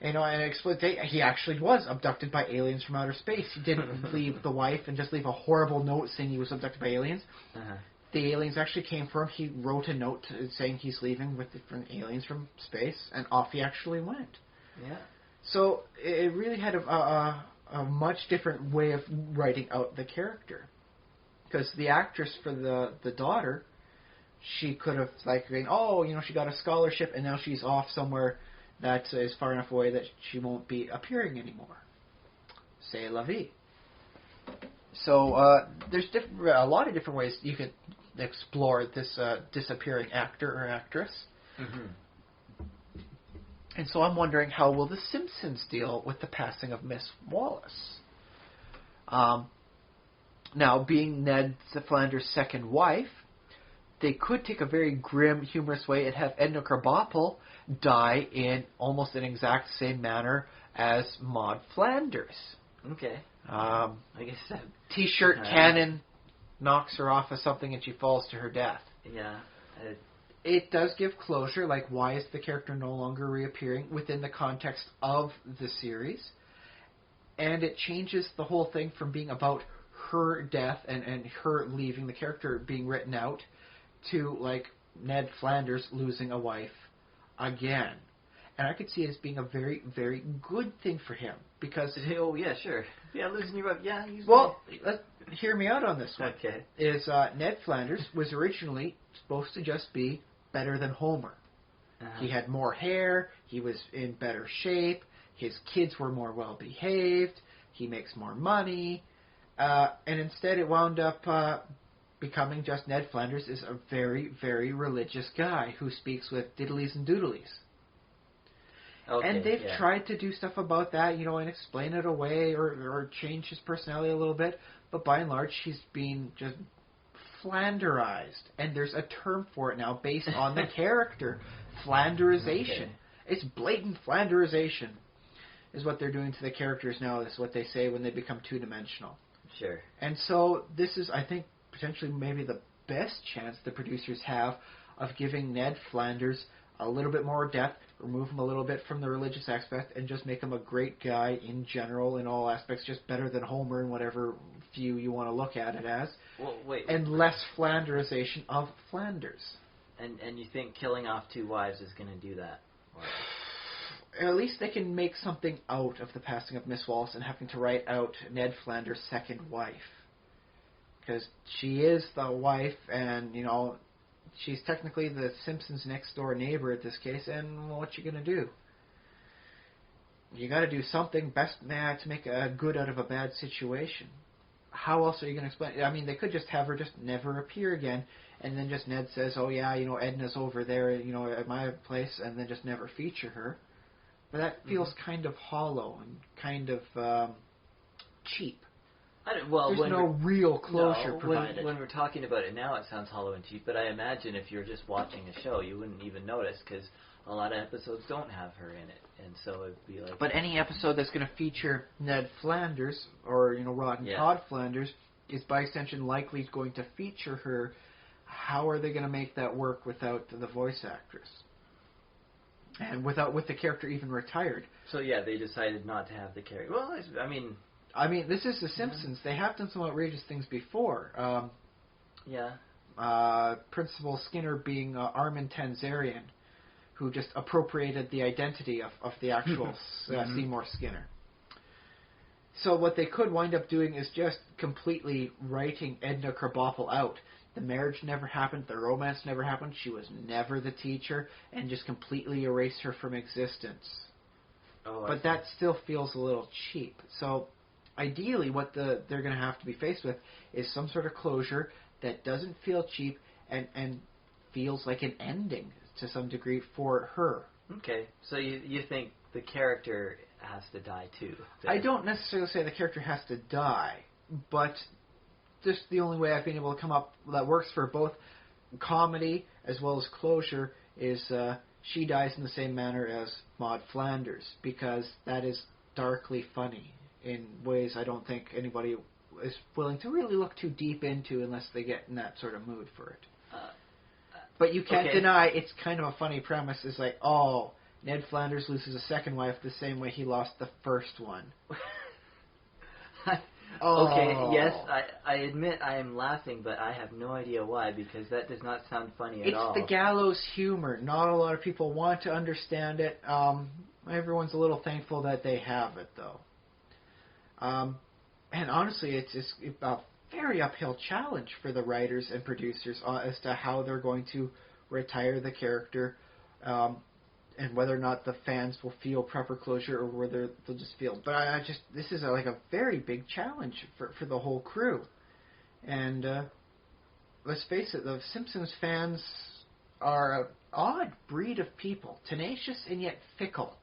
S2: And it explains he actually was abducted by aliens from outer space. He didn't leave the wife and just leave a horrible note saying he was abducted by aliens.
S3: Uh-huh.
S2: The aliens actually came for him. He wrote a note saying he's leaving with different aliens from space, and off he actually went.
S3: Yeah.
S2: So it really had a much different way of writing out the character. Because the actress for the daughter, she could have, like, been, she got a scholarship and now she's off somewhere that is far enough away that she won't be appearing anymore. C'est la vie. So there's a lot of different ways you could explore this disappearing actor or actress.
S3: Mm-hmm.
S2: And so I'm wondering, how will The Simpsons deal with the passing of Miss Wallace? Now, being Ned Flanders' second wife, they could take a very grim, humorous way and have Edna Krabappel die in almost an exact same manner as Maud Flanders.
S3: Okay.
S2: I
S3: guess that...
S2: T-shirt cannon knocks her off of something and she falls to her death.
S3: Yeah.
S2: It does give closure, like, why is the character no longer reappearing within the context of the series? And it changes the whole thing from being about her death and her leaving, the character being written out, to, like, Ned Flanders losing a wife again. And I could see it as being a very, very good thing for him, because...
S3: Oh, yeah, sure. Yeah, losing your wife, yeah.
S2: Well, hear me out on this one.
S3: Okay.
S2: Ned Flanders was originally supposed to just be better than Homer.
S3: Uh-huh.
S2: He had more hair, he was in better shape, his kids were more well-behaved, he makes more money, and instead it wound up... becoming just Ned Flanders is a very, very religious guy who speaks with diddlies and doodlies.
S3: Okay,
S2: and they've tried to do stuff about that, and explain it away or change his personality a little bit, but by and large he's being just Flanderized. And there's a term for it now based on the character. Flanderization.
S3: Okay.
S2: It's blatant Flanderization is what they're doing to the characters now. Is what they say when they become two-dimensional.
S3: Sure.
S2: And so this is, I think, potentially maybe the best chance the producers have of giving Ned Flanders a little bit more depth, remove him a little bit from the religious aspect, and just make him a great guy in general, in all aspects, just better than Homer in whatever view you want to look at it as.
S3: Well, wait.
S2: And less Flanderization of Flanders.
S3: And you think killing off two wives is going to do that? Or...
S2: At least they can make something out of the passing of Miss Wallace and having to write out Ned Flanders' second wife. Because she is the wife, and, she's technically the Simpsons' next-door neighbor at this case, and what you going to do? You got to do something best to make a good out of a bad situation. How else are you going to explain it? I mean, they could just have her just never appear again, and then just Ned says, oh yeah, Edna's over there, at my place, and then just never feature her. But that feels kind of hollow and kind of cheap. There's no real closure provided.
S3: When we're talking about it now, it sounds hollow and cheap, but I imagine if you're just watching a show, you wouldn't even notice, because a lot of episodes don't have her in it, and so it'd be like...
S2: But any episode that's going to feature Ned Flanders, or, Rod and Todd Flanders, is by extension likely going to feature her. How are they going to make that work without the voice actress? And with the character even retired.
S3: So they decided not to have the character. Well,
S2: I mean, this is The Simpsons. They have done some outrageous things before. Principal Skinner being Armin Tanzarian, who just appropriated the identity of the actual Seymour Skinner. So what they could wind up doing is just completely writing Edna Krabappel out. The marriage never happened, the romance never happened, she was never the teacher, and just completely erase her from existence. But that still feels a little cheap. So ideally what they're going to have to be faced with is some sort of closure that doesn't feel cheap and feels like an ending to some degree for her.
S3: Okay, so you think the character has to die too?
S2: I don't necessarily say the character has to die, but just the only way I've been able to come up that works for both comedy as well as closure is she dies in the same manner as Maud Flanders, because that is darkly funny in ways I don't think anybody is willing to really look too deep into unless they get in that sort of mood for it. But you can't deny it's kind of a funny premise. It's like, Ned Flanders loses a second wife the same way he lost the first one.
S3: Okay, yes, I admit I am laughing, but I have no idea why, because that does not sound funny at all.
S2: It's the gallows humor. Not a lot of people want to understand it. Everyone's a little thankful that they have it, though. And honestly, it's a very uphill challenge for the writers and producers as to how they're going to retire the character, and whether or not the fans will feel proper closure or whether they'll just feel. But this is like a very big challenge for the whole crew. And let's face it, the Simpsons fans are an odd breed of people, tenacious and yet fickle.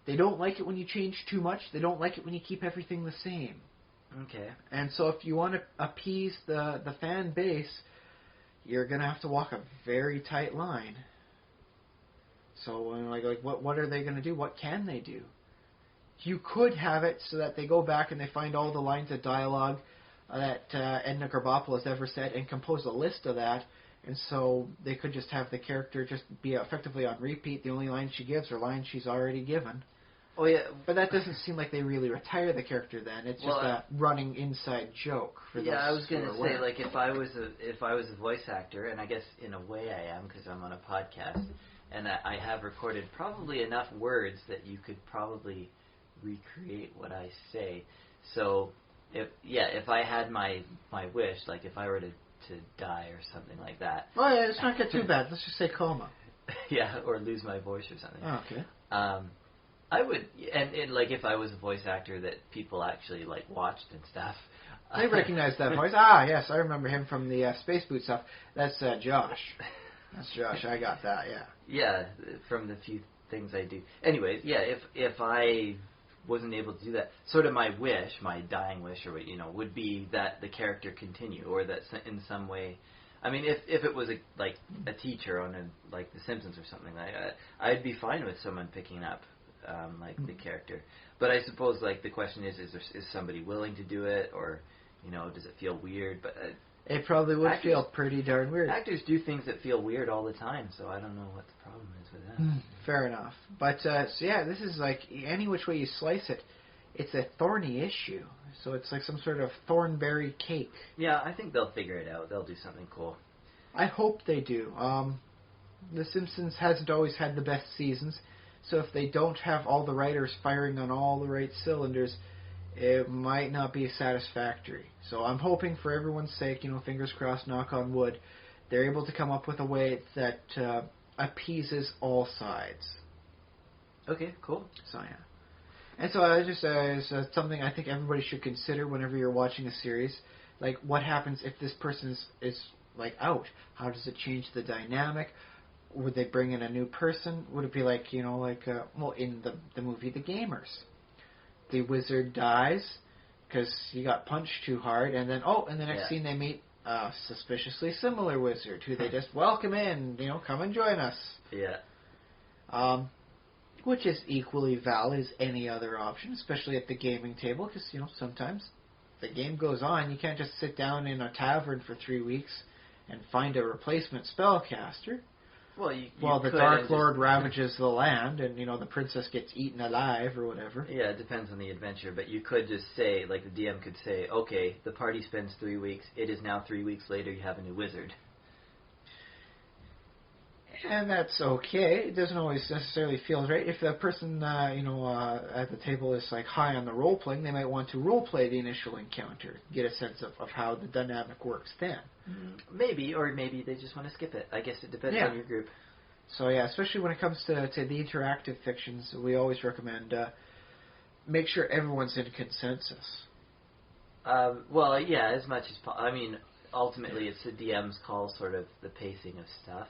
S2: They don't like it when you change too much. They don't like it when you keep everything the same.
S3: Okay. And
S2: so if you want to appease the fan base, you're going to have to walk a very tight line. So what are they going to do? What can they do? You could have it so that they go back and they find all the lines of dialogue that Edna Krabappel has ever said and compose a list of that. And so they could just have the character just be effectively on repeat. The only lines she gives are lines she's already given.
S3: Oh yeah,
S2: but that doesn't seem like they really retire the character. Then it's just a running inside joke for those.
S3: Yeah, I was going to say, like, if I was a voice actor, and I guess in a way I am because I'm on a podcast, and I have recorded probably enough words that you could probably recreate what I say. So if I had my wish, like if I were to die or something like that.
S2: Oh yeah, let's not get too bad. Let's just say coma.
S3: Yeah, or lose my voice or something.
S2: Oh, okay.
S3: I would, and like if I was a voice actor that people actually like watched and stuff.
S2: They recognize that voice. Ah, yes, I remember him from the Space Boot stuff. That's Josh. That's Josh. I got that. Yeah.
S3: Yeah, from the few things I do. Anyways, yeah, if I wasn't able to do that, sort of my wish, my dying wish, or would be that the character continue, or that in some way. I mean, if it was a teacher on like The Simpsons or something like that, I'd be fine with someone picking up the character. But I suppose the question is somebody willing to do it, or does it feel weird? But
S2: it probably would feel pretty darn weird.
S3: Actors do things that feel weird all the time, so I don't know what the problem is with that.
S2: Fair enough. But so yeah, this is like any which way you slice it, it's a thorny issue. So it's like some sort of thornberry cake.
S3: Yeah, I think they'll figure it out. They'll do something cool.
S2: I hope they do. The Simpsons hasn't always had the best seasons, so if they don't have all the writers firing on all the right cylinders, it might not be satisfactory. So I'm hoping for everyone's sake, fingers crossed, knock on wood, they're able to come up with a way that appeases all sides.
S3: Okay, cool.
S2: So yeah. And so I just is something I think everybody should consider whenever you're watching a series. Like, what happens if this person is out? How does it change the dynamic? Would they bring in a new person? Would it be in the movie The Gamers? The wizard dies, because you got punched too hard, and then in the next
S3: Yeah.
S2: scene they meet a suspiciously similar wizard who they just welcome in, come and join us.
S3: Yeah.
S2: Which is equally valid as any other option, especially at the gaming table, because, sometimes the game goes on. You can't just sit down in a tavern for 3 weeks and find a replacement spellcaster.
S3: Well, you
S2: While the
S3: could
S2: Dark
S3: and
S2: Lord
S3: just-
S2: ravages the land, and, the princess gets eaten alive or whatever.
S3: Yeah, it depends on the adventure, but you could just say, like the DM could say, okay, the party spends 3 weeks. It is now 3 weeks later. You have a new wizard.
S2: And that's okay. It doesn't always necessarily feel right. If the person, at the table is like high on the role playing, they might want to role play the initial encounter, get a sense of how the dynamic works then.
S3: Maybe, or maybe they just want to skip it. I guess it depends on your group.
S2: So yeah, especially when it comes to the interactive fictions, we always recommend make sure everyone's in consensus.
S3: Well, yeah, as much as I mean, ultimately it's the DM's call, sort of the pacing of stuff.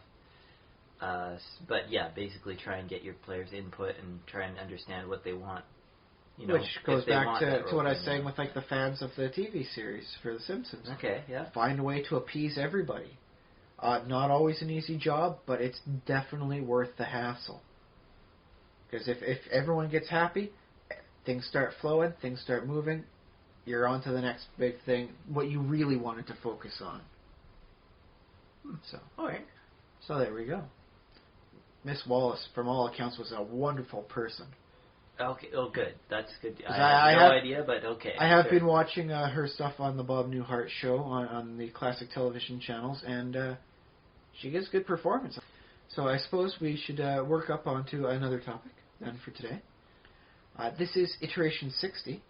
S3: But yeah, basically try and get your players' input and try and understand what they want.
S2: Which goes back to what I was saying
S3: with
S2: with the fans of the TV series for The Simpsons.
S3: Okay, yeah.
S2: Find a way to appease everybody. Not always an easy job, but it's definitely worth the hassle. Because if everyone gets happy, things start flowing, things start moving, you're on to the next big thing, what you really wanted to focus on. So,
S3: Alright.
S2: So there we go. Miss Wallace, from all accounts, was a wonderful person.
S3: Okay, oh good. That's good.
S2: I
S3: have
S2: have
S3: no idea, but okay.
S2: I have
S3: sure.
S2: been watching her stuff on the Bob Newhart show on the classic television channels, and she gives good performance. So I suppose we should work up onto another topic then for today. This is iteration 60.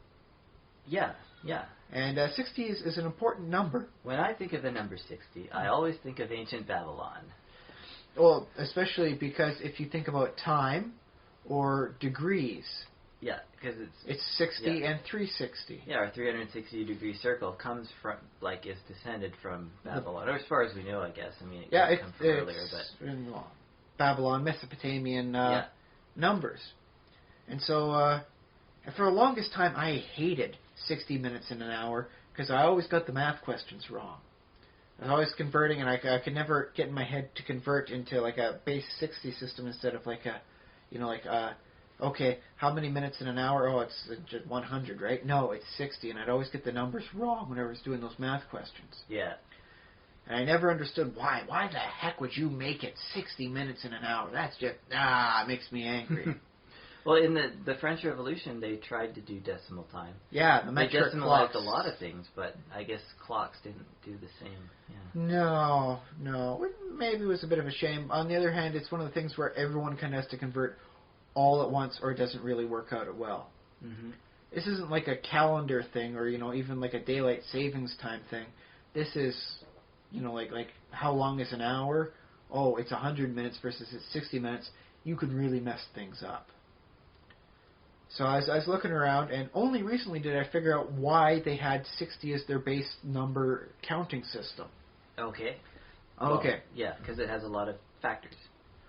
S3: Yeah, yeah.
S2: And 60 is an important number.
S3: When I think of the number 60, I always think of ancient Babylon.
S2: Well, especially because if you think about time or degrees,
S3: Yeah, because
S2: it's 60 and 360.
S3: Yeah, our 360-degree circle comes from, is descended from Babylon, or as far as we know, I guess. I mean, it could come from earlier, but
S2: in Babylon, Mesopotamian numbers. And so, for the longest time, I hated 60 minutes in an hour because I always got the math questions wrong. I was always converting, and I could never get in my head to convert into a base 60 system instead of okay, how many minutes in an hour? Oh, it's just 100, right? No, it's 60, and I'd always get the numbers wrong whenever I was doing those math questions.
S3: Yeah.
S2: And I never understood why. Why the heck would you make it 60 minutes in an hour? That's just, it makes me angry.
S3: Well, in the French Revolution, they tried to do decimal time.
S2: Yeah, the metric
S3: They decimalized
S2: clocks.
S3: a lot of things, but I guess clocks didn't do the same. Yeah.
S2: No. Maybe it was a bit of a shame. On the other hand, it's one of the things where everyone kind of has to convert all at once, or it doesn't really work out well.
S3: Mm-hmm.
S2: This isn't like a calendar thing, or even like a daylight savings time thing. This is, like how long is an hour? Oh, it's 100 minutes versus it's 60 minutes. You could really mess things up. So I was looking around, and only recently did I figure out why they had 60 as their base number counting system.
S3: Okay.
S2: Okay.
S3: Well, yeah, because it has a lot of factors.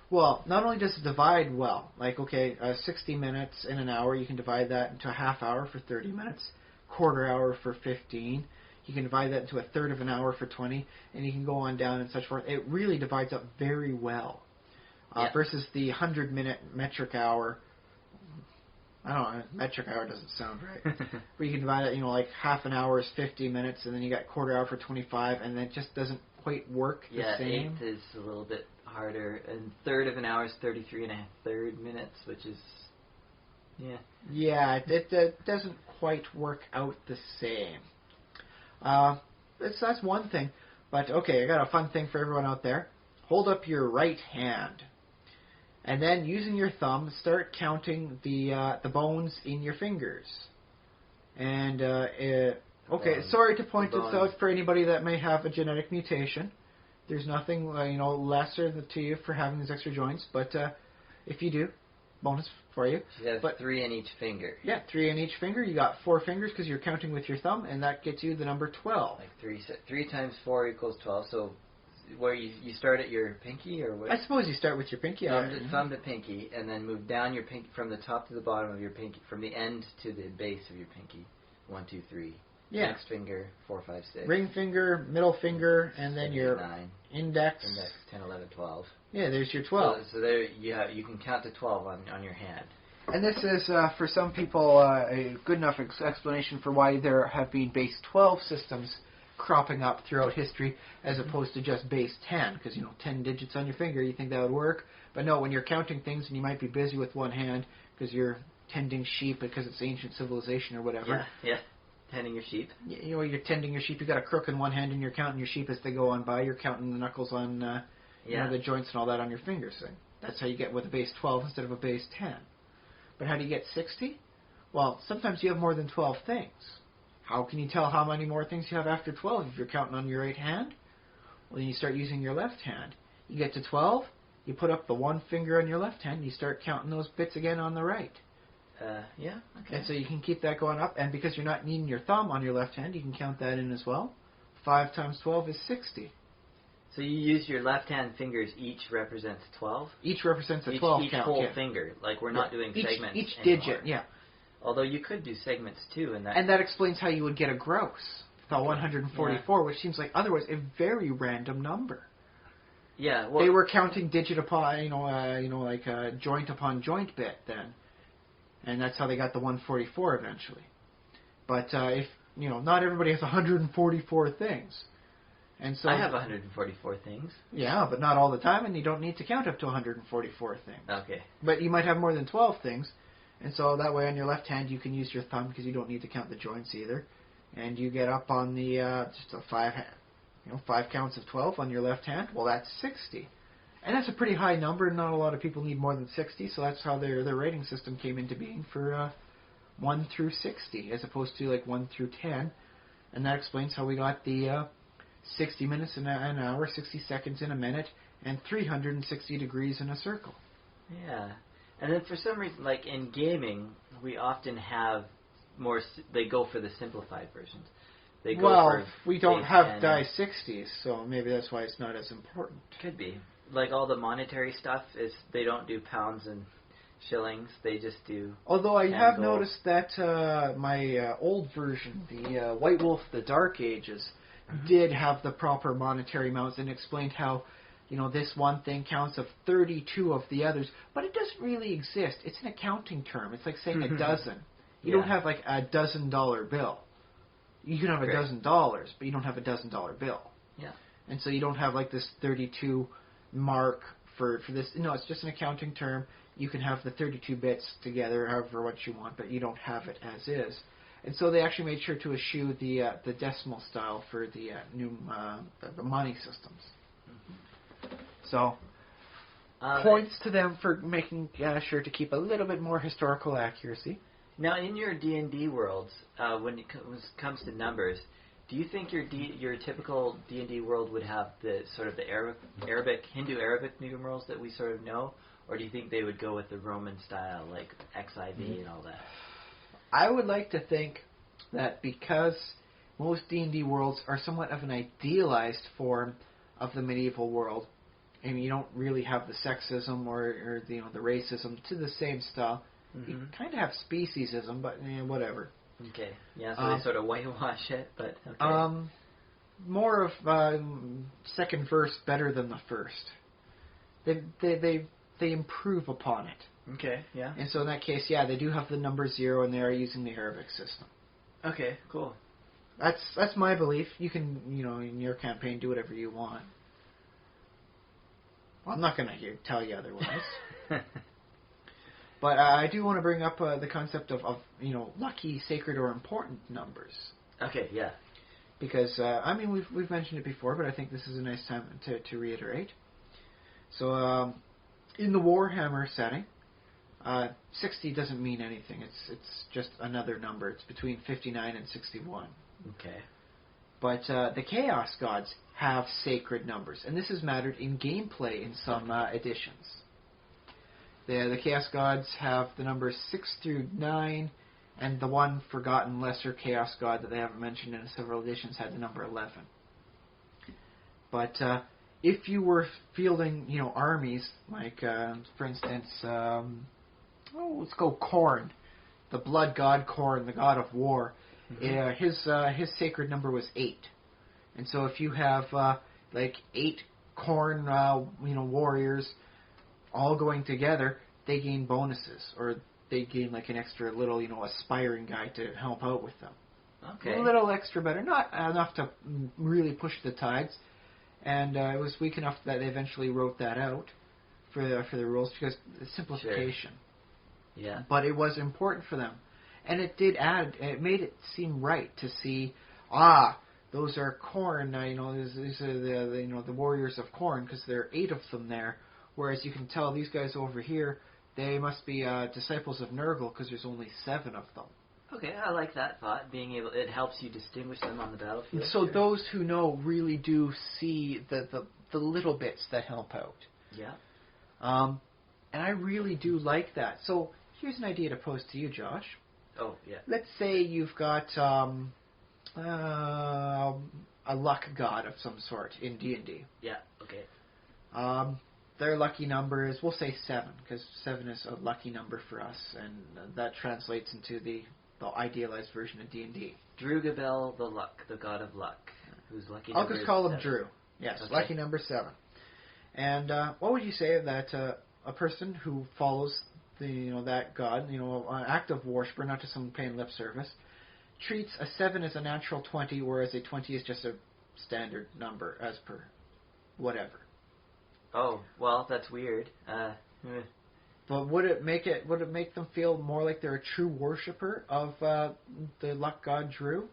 S2: Well, not only does it divide well, 60 minutes in an hour, you can divide that into a half hour for 30 minutes, quarter hour for 15. You can divide that into a third of an hour for 20, and you can go on down and such forth. It really divides up very well versus the 100-minute metric hour. I don't know, metric hour doesn't sound right. But you can divide it, half an hour is 50 minutes, and then you got quarter hour for 25, and then it just doesn't quite work the same.
S3: Yeah, eighth is a little bit harder, and third of an hour is 33 and a third minutes, which is,
S2: Yeah, it doesn't quite work out the same. That's one thing. But, okay, I got a fun thing for everyone out there. Hold up your right hand. And then, using your thumb, start counting the bones in your fingers. And, sorry to point this out for anybody that may have a genetic mutation. There's nothing, lesser to you for having these extra joints. But if you do, bonus for you.
S3: You have 3 in each finger.
S2: Yeah, 3 in each finger. You got 4 fingers because you're counting with your thumb, and that gets you the number 12.
S3: 3 times 4 equals 12, so where you start at your pinky, or what?
S2: I suppose you start with your pinky.
S3: Thumb to pinky, and then move down your pinky from the top to the bottom of your pinky, from the end to the base of your pinky. 1, 2, 3.
S2: Yeah.
S3: Next finger, 4, 5, 6.
S2: Ring finger, middle finger, and then
S3: 7,
S2: your
S3: 8, 9.
S2: index.
S3: Index, 10, 11, 12.
S2: Yeah, there's your 12.
S3: So there you can count to 12 on your hand.
S2: And this is, for some people, a good enough explanation for why there have been base 12 systems cropping up throughout history as opposed to just base 10. Because, 10 digits on your finger, you think that would work. But no, when you're counting things and you might be busy with one hand because you're tending sheep because it's ancient civilization or whatever.
S3: Yeah. Tending your sheep.
S2: You're tending your sheep. You got a crook in one hand and you're counting your sheep as they go on by. You're counting the knuckles on the joints and all that on your fingers. So that's how you get with a base 12 instead of a base 10. But how do you get 60? Well, sometimes you have more than 12 things. How can you tell how many more things you have after 12 if you're counting on your right hand? Well, then you start using your left hand. You get to 12, you put up the one finger on your left hand, and you start counting those bits again on the right.
S3: Yeah, okay.
S2: And so you can keep that going up, and because you're not needing your thumb on your left hand, you can count that in as well. 5 times 12 is 60.
S3: So you use your left hand fingers, each represents 12?
S2: Each represents a 12
S3: each
S2: count.
S3: whole finger. Like we're not doing segments
S2: Each
S3: anymore.
S2: digit, yeah.
S3: Although you could do segments too. And
S2: that explains how you would get a gross. The 144, which seems like otherwise a very random number.
S3: Yeah, well,
S2: they were counting digit upon, like joint upon joint bit then. And that's how they got the 144 eventually. But if not everybody has 144 things, and so
S3: I have 144 things.
S2: Yeah, but not all the time, and you don't need to count up to 144 things.
S3: Okay.
S2: But you might have more than 12 things, and so that way on your left hand you can use your thumb because you don't need to count the joints either, and you get up on the just a 5 counts of 12 on your left hand. Well, that's 60. And that's a pretty high number. Not a lot of people need more than 60, so that's how their rating system came into being for 1 through 60, as opposed to like 1 through 10. And that explains how we got the 60 minutes in an hour, 60 seconds in a minute, and 360 degrees in a circle.
S3: Yeah. And then for some reason, like in gaming, we often have more, they go for the simplified versions. They go for
S2: we don't have die 60s, so maybe that's why it's not as important.
S3: Could be. Like all the monetary stuff, they don't do pounds and shillings, they just do...
S2: Although I have noticed that my old version, the White Wolf, the Dark Ages, did have the proper monetary amounts and explained how, this one thing counts of 32 of the others, but it doesn't really exist. It's an accounting term. It's like saying a dozen. You don't have like a $1,000 bill. You can have $1,000, but you don't have a $1,000 bill.
S3: Yeah.
S2: And so you don't have like this 32 mark for this. No, it's just an accounting term. You can have the 32 bits together however what you want, but you don't have it as is. And so they actually made sure to eschew the decimal style for the new the money systems. So points to them for making sure to keep a little bit more historical accuracy.
S3: Now, in your D&D worlds, when it comes to numbers, do you think your typical D&D world would have the sort of the Hindu-Arabic numerals that we sort of know, or do you think they would go with the Roman style, like XIV and all that?
S2: I would like to think that because most D&D worlds are somewhat of an idealized form of the medieval world, and you don't really have the sexism or the racism to the same style. You kind of have speciesism, but whatever.
S3: Okay. Yeah, so they sort of whitewash it, but okay.
S2: More of second verse better than the first. They improve upon it.
S3: Okay, yeah.
S2: And so in that case, they do have the number 0, and they are using the Arabic system.
S3: Okay, cool.
S2: That's my belief. You can, in your campaign, do whatever you want. Well, I'm not going to tell you otherwise. But I do want to bring up the concept of lucky, sacred, or important numbers.
S3: Okay, yeah.
S2: Because we've mentioned it before, but I think this is a nice time to reiterate. So in the Warhammer setting, 60 doesn't mean anything. It's just another number. It's between 59 and 61.
S3: Okay.
S2: But the Chaos Gods have sacred numbers, and this has mattered in gameplay in some editions. The Chaos Gods have the numbers 6 through 9, and the one forgotten lesser Chaos God that they haven't mentioned in several editions had the number 11. But if you were fielding, armies, like, for instance, let's go Khorne, the blood god Khorne, the god of war. His sacred number was 8, and so if you have 8 Khorne warriors all going together, they gain bonuses, or they gain like an extra little aspiring guy to help out with them.
S3: Okay.
S2: A little extra better, not enough to really push the tides. And it was weak enough that they eventually wrote that out for the rules because simplification.
S3: Sure. Yeah.
S2: But it was important for them, and it did add. It made it seem right to see. Those are Khorne. These are the warriors of Khorne because there are 8 of them there. Whereas you can tell these guys over here, they must be disciples of Nurgle because there's only 7 of them.
S3: Okay, I like that thought. It helps you distinguish them on the battlefield.
S2: So those who know really do see the little bits that help out.
S3: Yeah.
S2: And I really do like that. So here's an idea to pose to you, Josh.
S3: Oh, yeah.
S2: Let's say you've got a luck god of some sort in D&D.
S3: Yeah, okay.
S2: Their lucky number is, we'll say 7, because 7 is a lucky number for us, and that translates into the idealized version of D&D.
S3: Drugabel the god of luck, whose lucky
S2: I'll
S3: number
S2: just call
S3: is
S2: him
S3: 7.
S2: Drew. Yes,
S3: Okay.
S2: lucky number 7. And what would you say that a person who follows that god, an active worshiper, not just someone paying lip service, treats a 7 as a natural 20, whereas a 20 is just a standard number as per whatever?
S3: Oh, well, that's weird.
S2: But would it make them feel more like they're a true worshiper of the luck god Drew?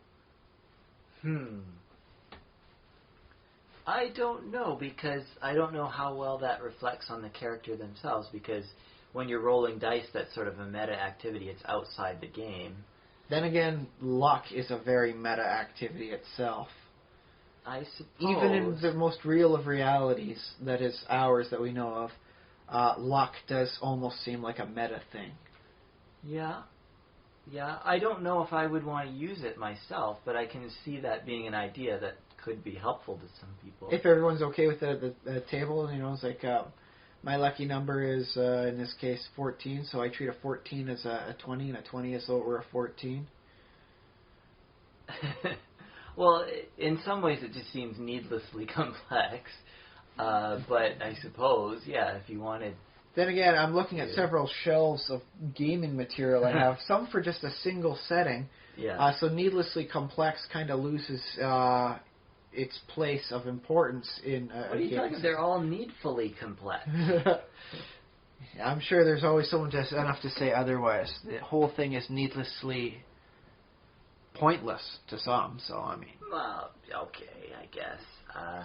S3: I don't know, because I don't know how well that reflects on the character themselves, because when you're rolling dice, that's sort of a meta activity. It's outside the game.
S2: Then again, luck is a very meta activity itself.
S3: I suppose.
S2: Even in the most real of realities, that is ours that we know of, luck does almost seem like a meta thing.
S3: Yeah. I don't know if I would want to use it myself, but I can see that being an idea that could be helpful to some people.
S2: If everyone's okay with the table, it's like my lucky number is, in this case, 14, so I treat a 14 as a 20, and a 20 as though it were a 14.
S3: Well, in some ways it just seems needlessly complex, but I suppose, yeah, if you wanted...
S2: Then again, I'm looking at several shelves of gaming material I have, some for just a single setting, so needlessly complex kind of loses its place of importance in
S3: What are you talking about? They're all needfully complex.
S2: I'm sure there's always someone just enough to say otherwise. The whole thing is needlessly pointless to some, so I mean...
S3: Well, okay, I guess. I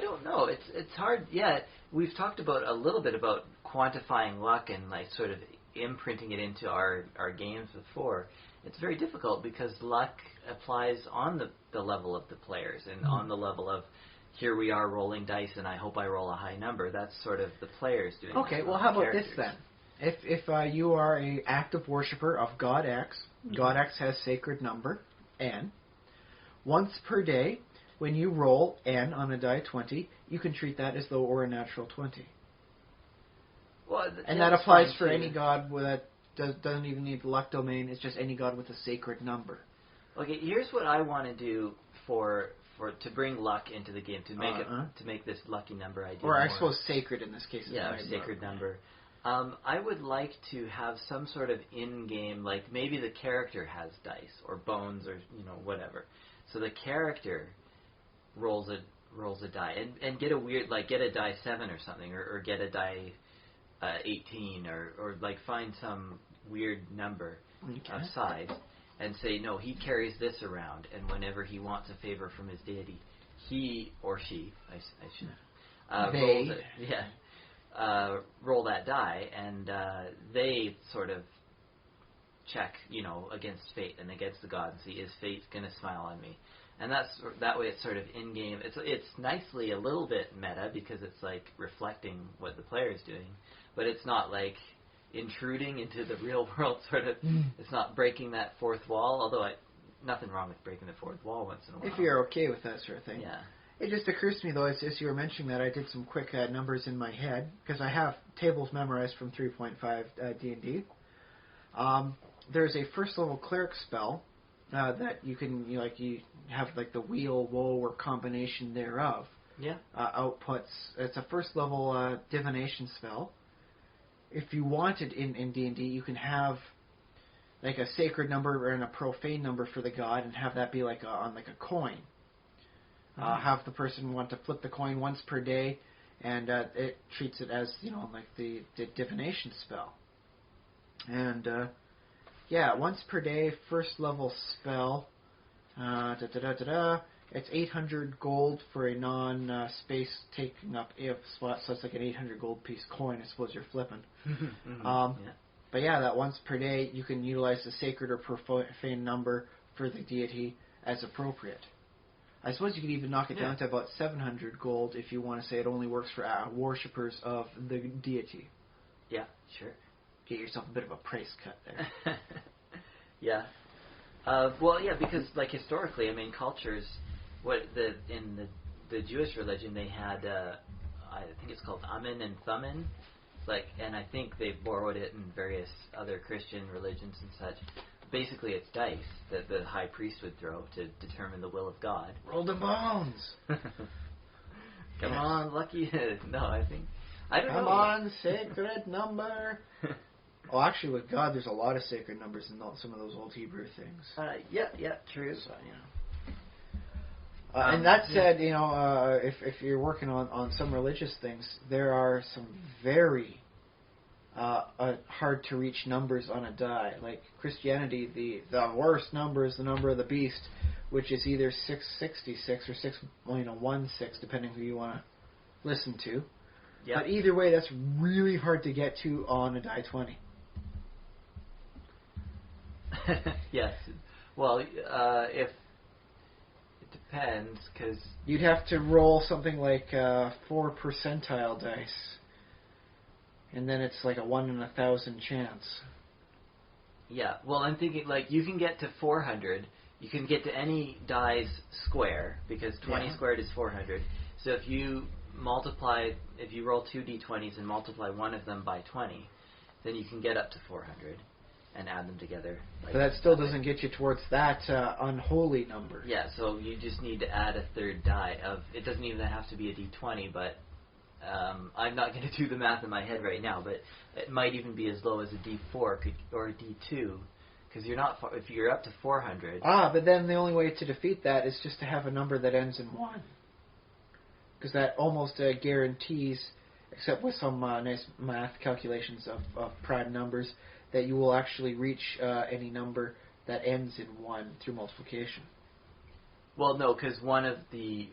S3: don't know. It's hard. Yeah, we've talked about a little bit about quantifying luck and like sort of imprinting it into our games before. It's very difficult because luck applies on the level of the players and on the level of here we are rolling dice and I hope I roll a high number. That's sort of the players doing it.
S2: Okay, well how about this then? If you are a active worshiper of God X, God X has sacred number, N. Once per day, when you roll N on a die 20, you can treat that as though it were a natural 20.
S3: Well,
S2: and that applies for any god that doesn't even need the luck domain. It's just any god with a sacred number.
S3: Okay, here's what I want to do to bring luck into the game, to make this lucky number idea.
S2: Or I suppose sacred in this case.
S3: Yeah, or sacred number. I would like to have some sort of in-game, like maybe the character has dice or bones or whatever. So the character rolls a die and get a weird, like get a die 7 or something, or get a die 18 or like find some weird number of size and say no, he carries this around, and whenever he wants a favor from his deity, he or she I should rolls it. Yeah. Roll that die, and they sort of check, against fate and against the god and see, is fate going to smile on me? And that way it's sort of in-game. It's nicely a little bit meta because it's like reflecting what the player is doing, but it's not like intruding into the real world sort of. It's not breaking that fourth wall, although nothing wrong with breaking the fourth wall once in a while.
S2: If you're okay with that sort of thing.
S3: Yeah.
S2: It just occurs to me, though, as you were mentioning that, I did some quick numbers in my head, because I have tables memorized from 3.5 D&D. there's a first level cleric spell that you can you have like the wheel, woe, or combination thereof.
S3: Yeah.
S2: Outputs. It's a first level divination spell. If you wanted in D&D, you can have like a sacred number and a profane number for the god, and have that be like on like a coin. Have the person want to flip the coin once per day, and it treats it as like the divination spell. And once per day, first level spell. It's 800 gold for a non-space taking up spot, so it's like an 800 gold piece coin. I suppose you're flipping. But that once per day, you can utilize the sacred or profane number for the deity as appropriate. I suppose you could even knock it down to about 700 gold if you want to say it only works for worshippers of the deity.
S3: Yeah, sure.
S2: Get yourself a bit of a price cut there.
S3: Because like historically, I mean, cultures, in the Jewish religion they had, I think it's called Amen and Thummim, and I think they borrowed it in various other Christian religions and such. Basically, it's dice that the high priest would throw to determine the will of God.
S2: Roll the bones.
S3: Come on, lucky. No, I don't know.
S2: Come on, sacred number. Oh, actually, with God, there's a lot of sacred numbers in some of those old Hebrew things.
S3: True.
S2: So, and that said, if you're working on some religious things, there are some very hard to reach numbers on a die. Like Christianity, the worst number is the number of the beast, which is either 666 or 616, depending who you want to listen to. Yep. But either way, that's really hard to get to on a die 20.
S3: Yes. Well, if it depends, because
S2: you'd have to roll something like 4 percentile dice, and then it's like a 1 in 1,000 chance.
S3: Yeah. Well, I'm thinking you can get to 400. You can get to any die's square because 20 squared is 400. So if you roll 2 d20s and multiply one of them by 20, then you can get up to 400. And add them together.
S2: But that still doesn't get you towards that unholy number.
S3: Yeah, so you just need to add a third die of. It doesn't even have to be a d20, but I'm not going to do the math in my head right now. But it might even be as low as a d4 or a d2, because you're not far, if you're up to 400.
S2: But then the only way to defeat that is just to have a number that ends in 1, because that almost guarantees, except with some nice math calculations of prime numbers, that you will actually reach any number that ends in 1 through multiplication.
S3: Well, no, because one of the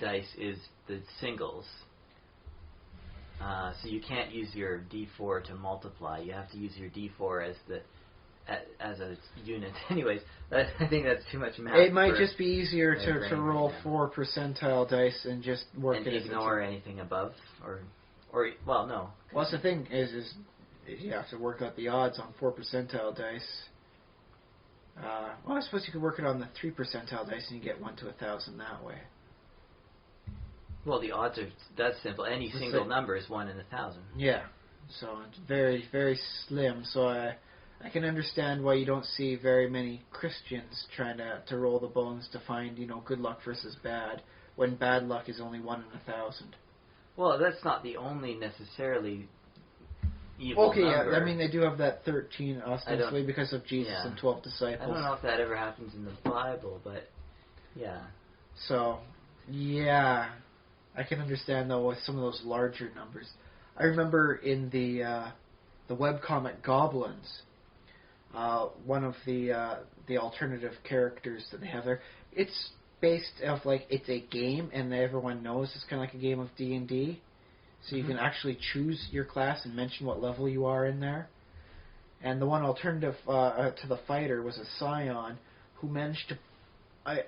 S3: dice is the singles. So you can't use your d4 to multiply. You have to use your d4 as a unit. Anyways, I think that's too much math.
S2: It might just be easier to roll 4 percentile dice and just work
S3: and
S2: it.
S3: And ignore anything above, or well, no.
S2: Well, that's the thing is you have to work out the odds on 4 percentile dice. Well, I suppose you could work it on the 3 percentile dice and you get 1 to 1,000 that way.
S3: Well, the odds are that's simple. Any single number is 1 in 1,000.
S2: Yeah, so it's very, very slim. So I can understand why you don't see very many Christians trying to roll the bones to find good luck versus bad, when bad luck is only 1 in 1,000.
S3: Well, that's not the only necessarily evil number.
S2: Yeah, I mean they do have that 13 ostensibly because of Jesus and 12 disciples.
S3: I don't know if that ever happens in the Bible, but yeah.
S2: So, yeah, I can understand though with some of those larger numbers. I remember in the webcomic Goblins, one of the alternative characters that they have there, it's based off it's a game and everyone knows it's kind of like a game of D&D. So you can actually choose your class and mention what level you are in there. And the one alternative to the fighter was a scion who managed to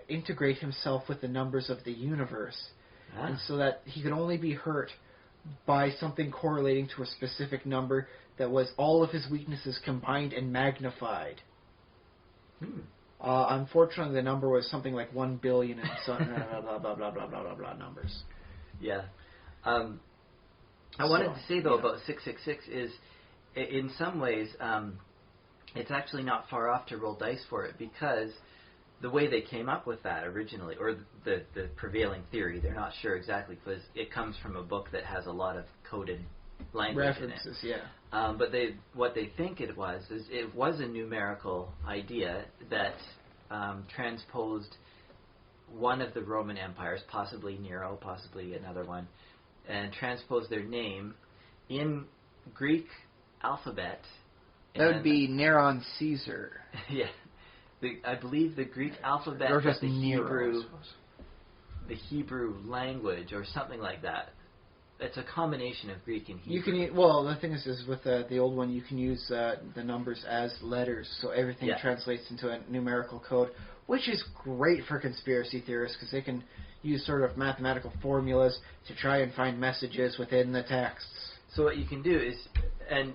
S2: integrate himself with the numbers of the universe. And so that he could only be hurt by something correlating to a specific number that was all of his weaknesses combined and magnified. Unfortunately, the number was something like 1 billion and some blah, blah, blah, blah, blah, blah, blah numbers.
S3: Yeah. I wanted to say, though, about 666 is, in some ways, it's actually not far off to roll dice for it, because the way they came up with that originally, or the prevailing theory, they're not sure exactly, because it comes from a book that has a lot of coded language
S2: references,
S3: in it.
S2: yeah.
S3: But what they think it was is it was a numerical idea that transposed one of the Roman empires, possibly Nero, possibly another one, and transposed their name in Greek alphabet.
S2: That would be Neron Caesar.
S3: Yeah. I believe the Greek alphabet,
S2: or just
S3: the
S2: Nero,
S3: Hebrew language, or something like that. It's a combination of Greek and Hebrew.
S2: You can the thing is with the old one, you can use the numbers as letters, so everything translates into a numerical code, which is great for conspiracy theorists because they can use sort of mathematical formulas to try and find messages within the texts.
S3: So what you can do is, and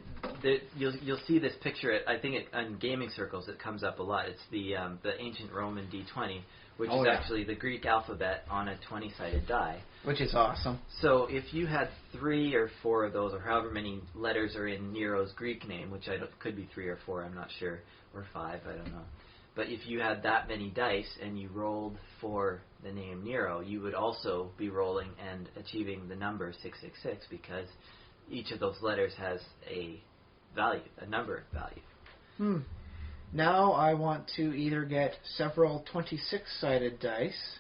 S3: you'll see this picture. I think in gaming circles it comes up a lot. It's the ancient Roman D20, which is actually the Greek alphabet on a 20-sided die.
S2: Which is awesome.
S3: So if you had 3 or 4 of those, or however many letters are in Nero's Greek name, which could be 3 or 4, I'm not sure, or 5, I don't know. But if you had that many dice and you rolled for the name Nero, you would also be rolling and achieving the number 666, because each of those letters has a value, a number value.
S2: Now I want to either get several 26-sided dice,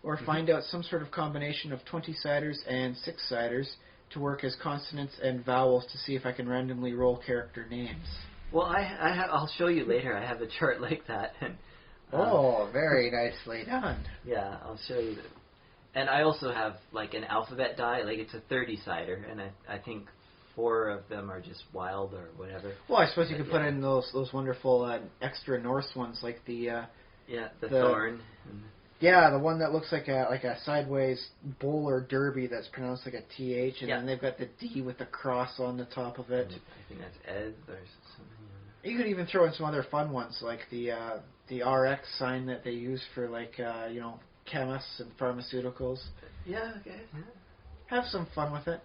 S2: or find out some sort of combination of 20-siders and 6-siders to work as consonants and vowels to see if I can randomly roll character names.
S3: Well, I'll show you later. I have a chart like that. And,
S2: very nicely done.
S3: Yeah, I'll show you that. And I also have like an alphabet die, like it's a 30-sider, and I think 4 of them are just wild or whatever.
S2: Well, I suppose you could put in those wonderful extra Norse ones, like the
S3: thorn.
S2: Yeah, the one that looks like a sideways bowl or derby that's pronounced like a TH, and then they've got the D with the cross on the top of it.
S3: I think that's Ed or something.
S2: You could even throw in some other fun ones, like the RX sign that they use for chemists and pharmaceuticals.
S3: Yeah, okay. Yeah.
S2: Have some fun with it.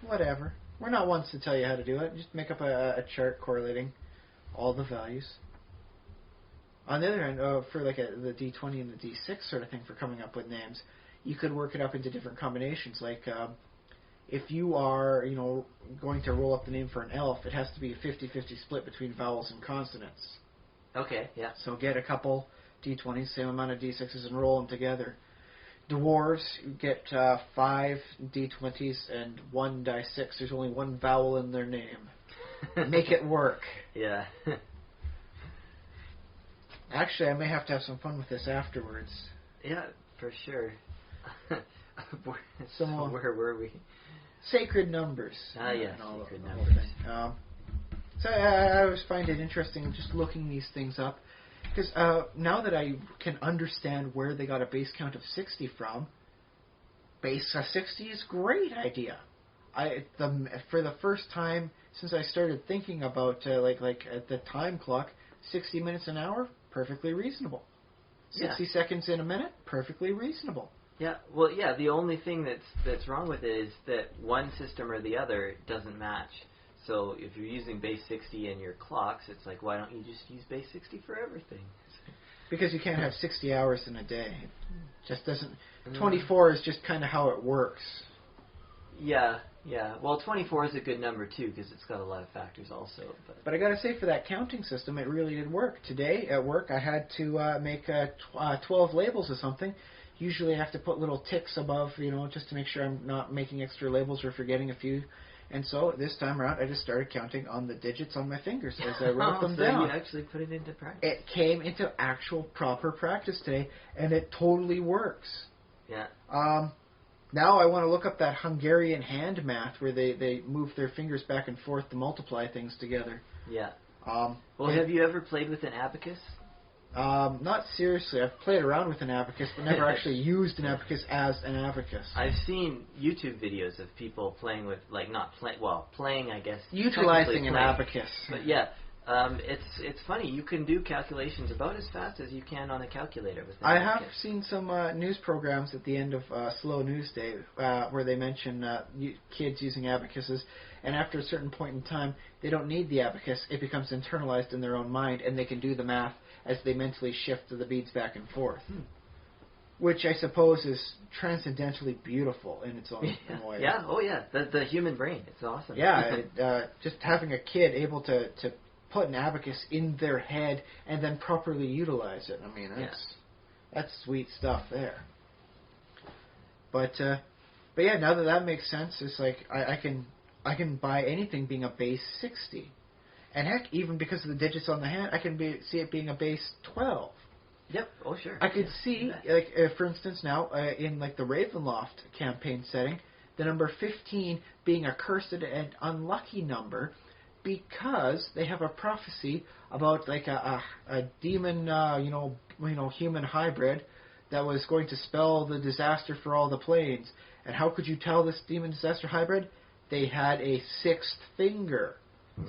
S2: Whatever. We're not ones to tell you how to do it. Just make up a chart correlating all the values. On the other hand, for the D20 and the D6 sort of thing for coming up with names, you could work it up into different combinations. Like if you are, going to roll up the name for an elf, it has to be a 50-50 split between vowels and consonants.
S3: Okay, yeah.
S2: So get a couple D20s, same amount of D6s, and roll them together. Dwarves, you get 5 D20s and 1 die 6. There's only one vowel in their name. Make it work.
S3: Yeah.
S2: Actually, I may have to have some fun with this afterwards.
S3: Yeah, for sure.
S2: So
S3: where were we?
S2: Sacred numbers.
S3: Yeah, sacred numbers.
S2: So I always find it interesting just looking these things up. Because now that I can understand where they got a base count of 60 from, base 60 is a great idea. For the first time since I started thinking about at the time clock, 60 minutes an hour, perfectly reasonable. 60 seconds in a minute, perfectly reasonable.
S3: Yeah, well, yeah. The only thing that's wrong with it is that one system or the other doesn't match. So if you're using base 60 in your clocks, it's like, why don't you just use base 60 for everything?
S2: Because you can't have 60 hours in a day. It just doesn't. 24 is just kind of how it works.
S3: Yeah. Well, 24 is a good number too because it's got a lot of factors also.
S2: But I got to say, for that counting system, it really did work. Today at work, I had to make 12 labels of something. Usually, I have to put little ticks above, just to make sure I'm not making extra labels or forgetting a few. And so this time around, I just started counting on the digits on my fingers as I wrote them down.
S3: You actually put it into practice.
S2: It came into actual proper practice today, and it totally works.
S3: Yeah.
S2: Now I want to look up that Hungarian hand math where they move their fingers back and forth to multiply things together.
S3: Yeah. Have you ever played with an abacus?
S2: Not seriously. I've played around with an abacus, but never actually used an abacus as an abacus.
S3: I've seen YouTube videos of people playing with, playing, I guess.
S2: Utilizing an abacus.
S3: But yeah, It's funny. You can do calculations about as fast as you can on a calculator with an
S2: I
S3: abacus.
S2: have seen some news programs at the end of Slow News Day where they mention kids using abacuses, and after a certain point in time, they don't need the abacus. It becomes internalized in their own mind, and they can do the math as they mentally shift the beads back and forth. Which I suppose is transcendentally beautiful in its own way.
S3: Yeah, oh yeah, the human brain. It's awesome.
S2: Yeah, just having a kid able to put an abacus in their head and then properly utilize it. I mean, that's sweet stuff there. But yeah, now that makes sense, it's like I can buy anything being a base 60, and heck, even because of the digits on the hand, I can see it being a base 12.
S3: Yep. Oh, sure.
S2: I could see, like, for instance, now in like the Ravenloft campaign setting, the number 15 being a cursed and unlucky number, because they have a prophecy about like a demon, human hybrid that was going to spell the disaster for all the planes. And how could you tell this demon disaster hybrid? They had a sixth finger.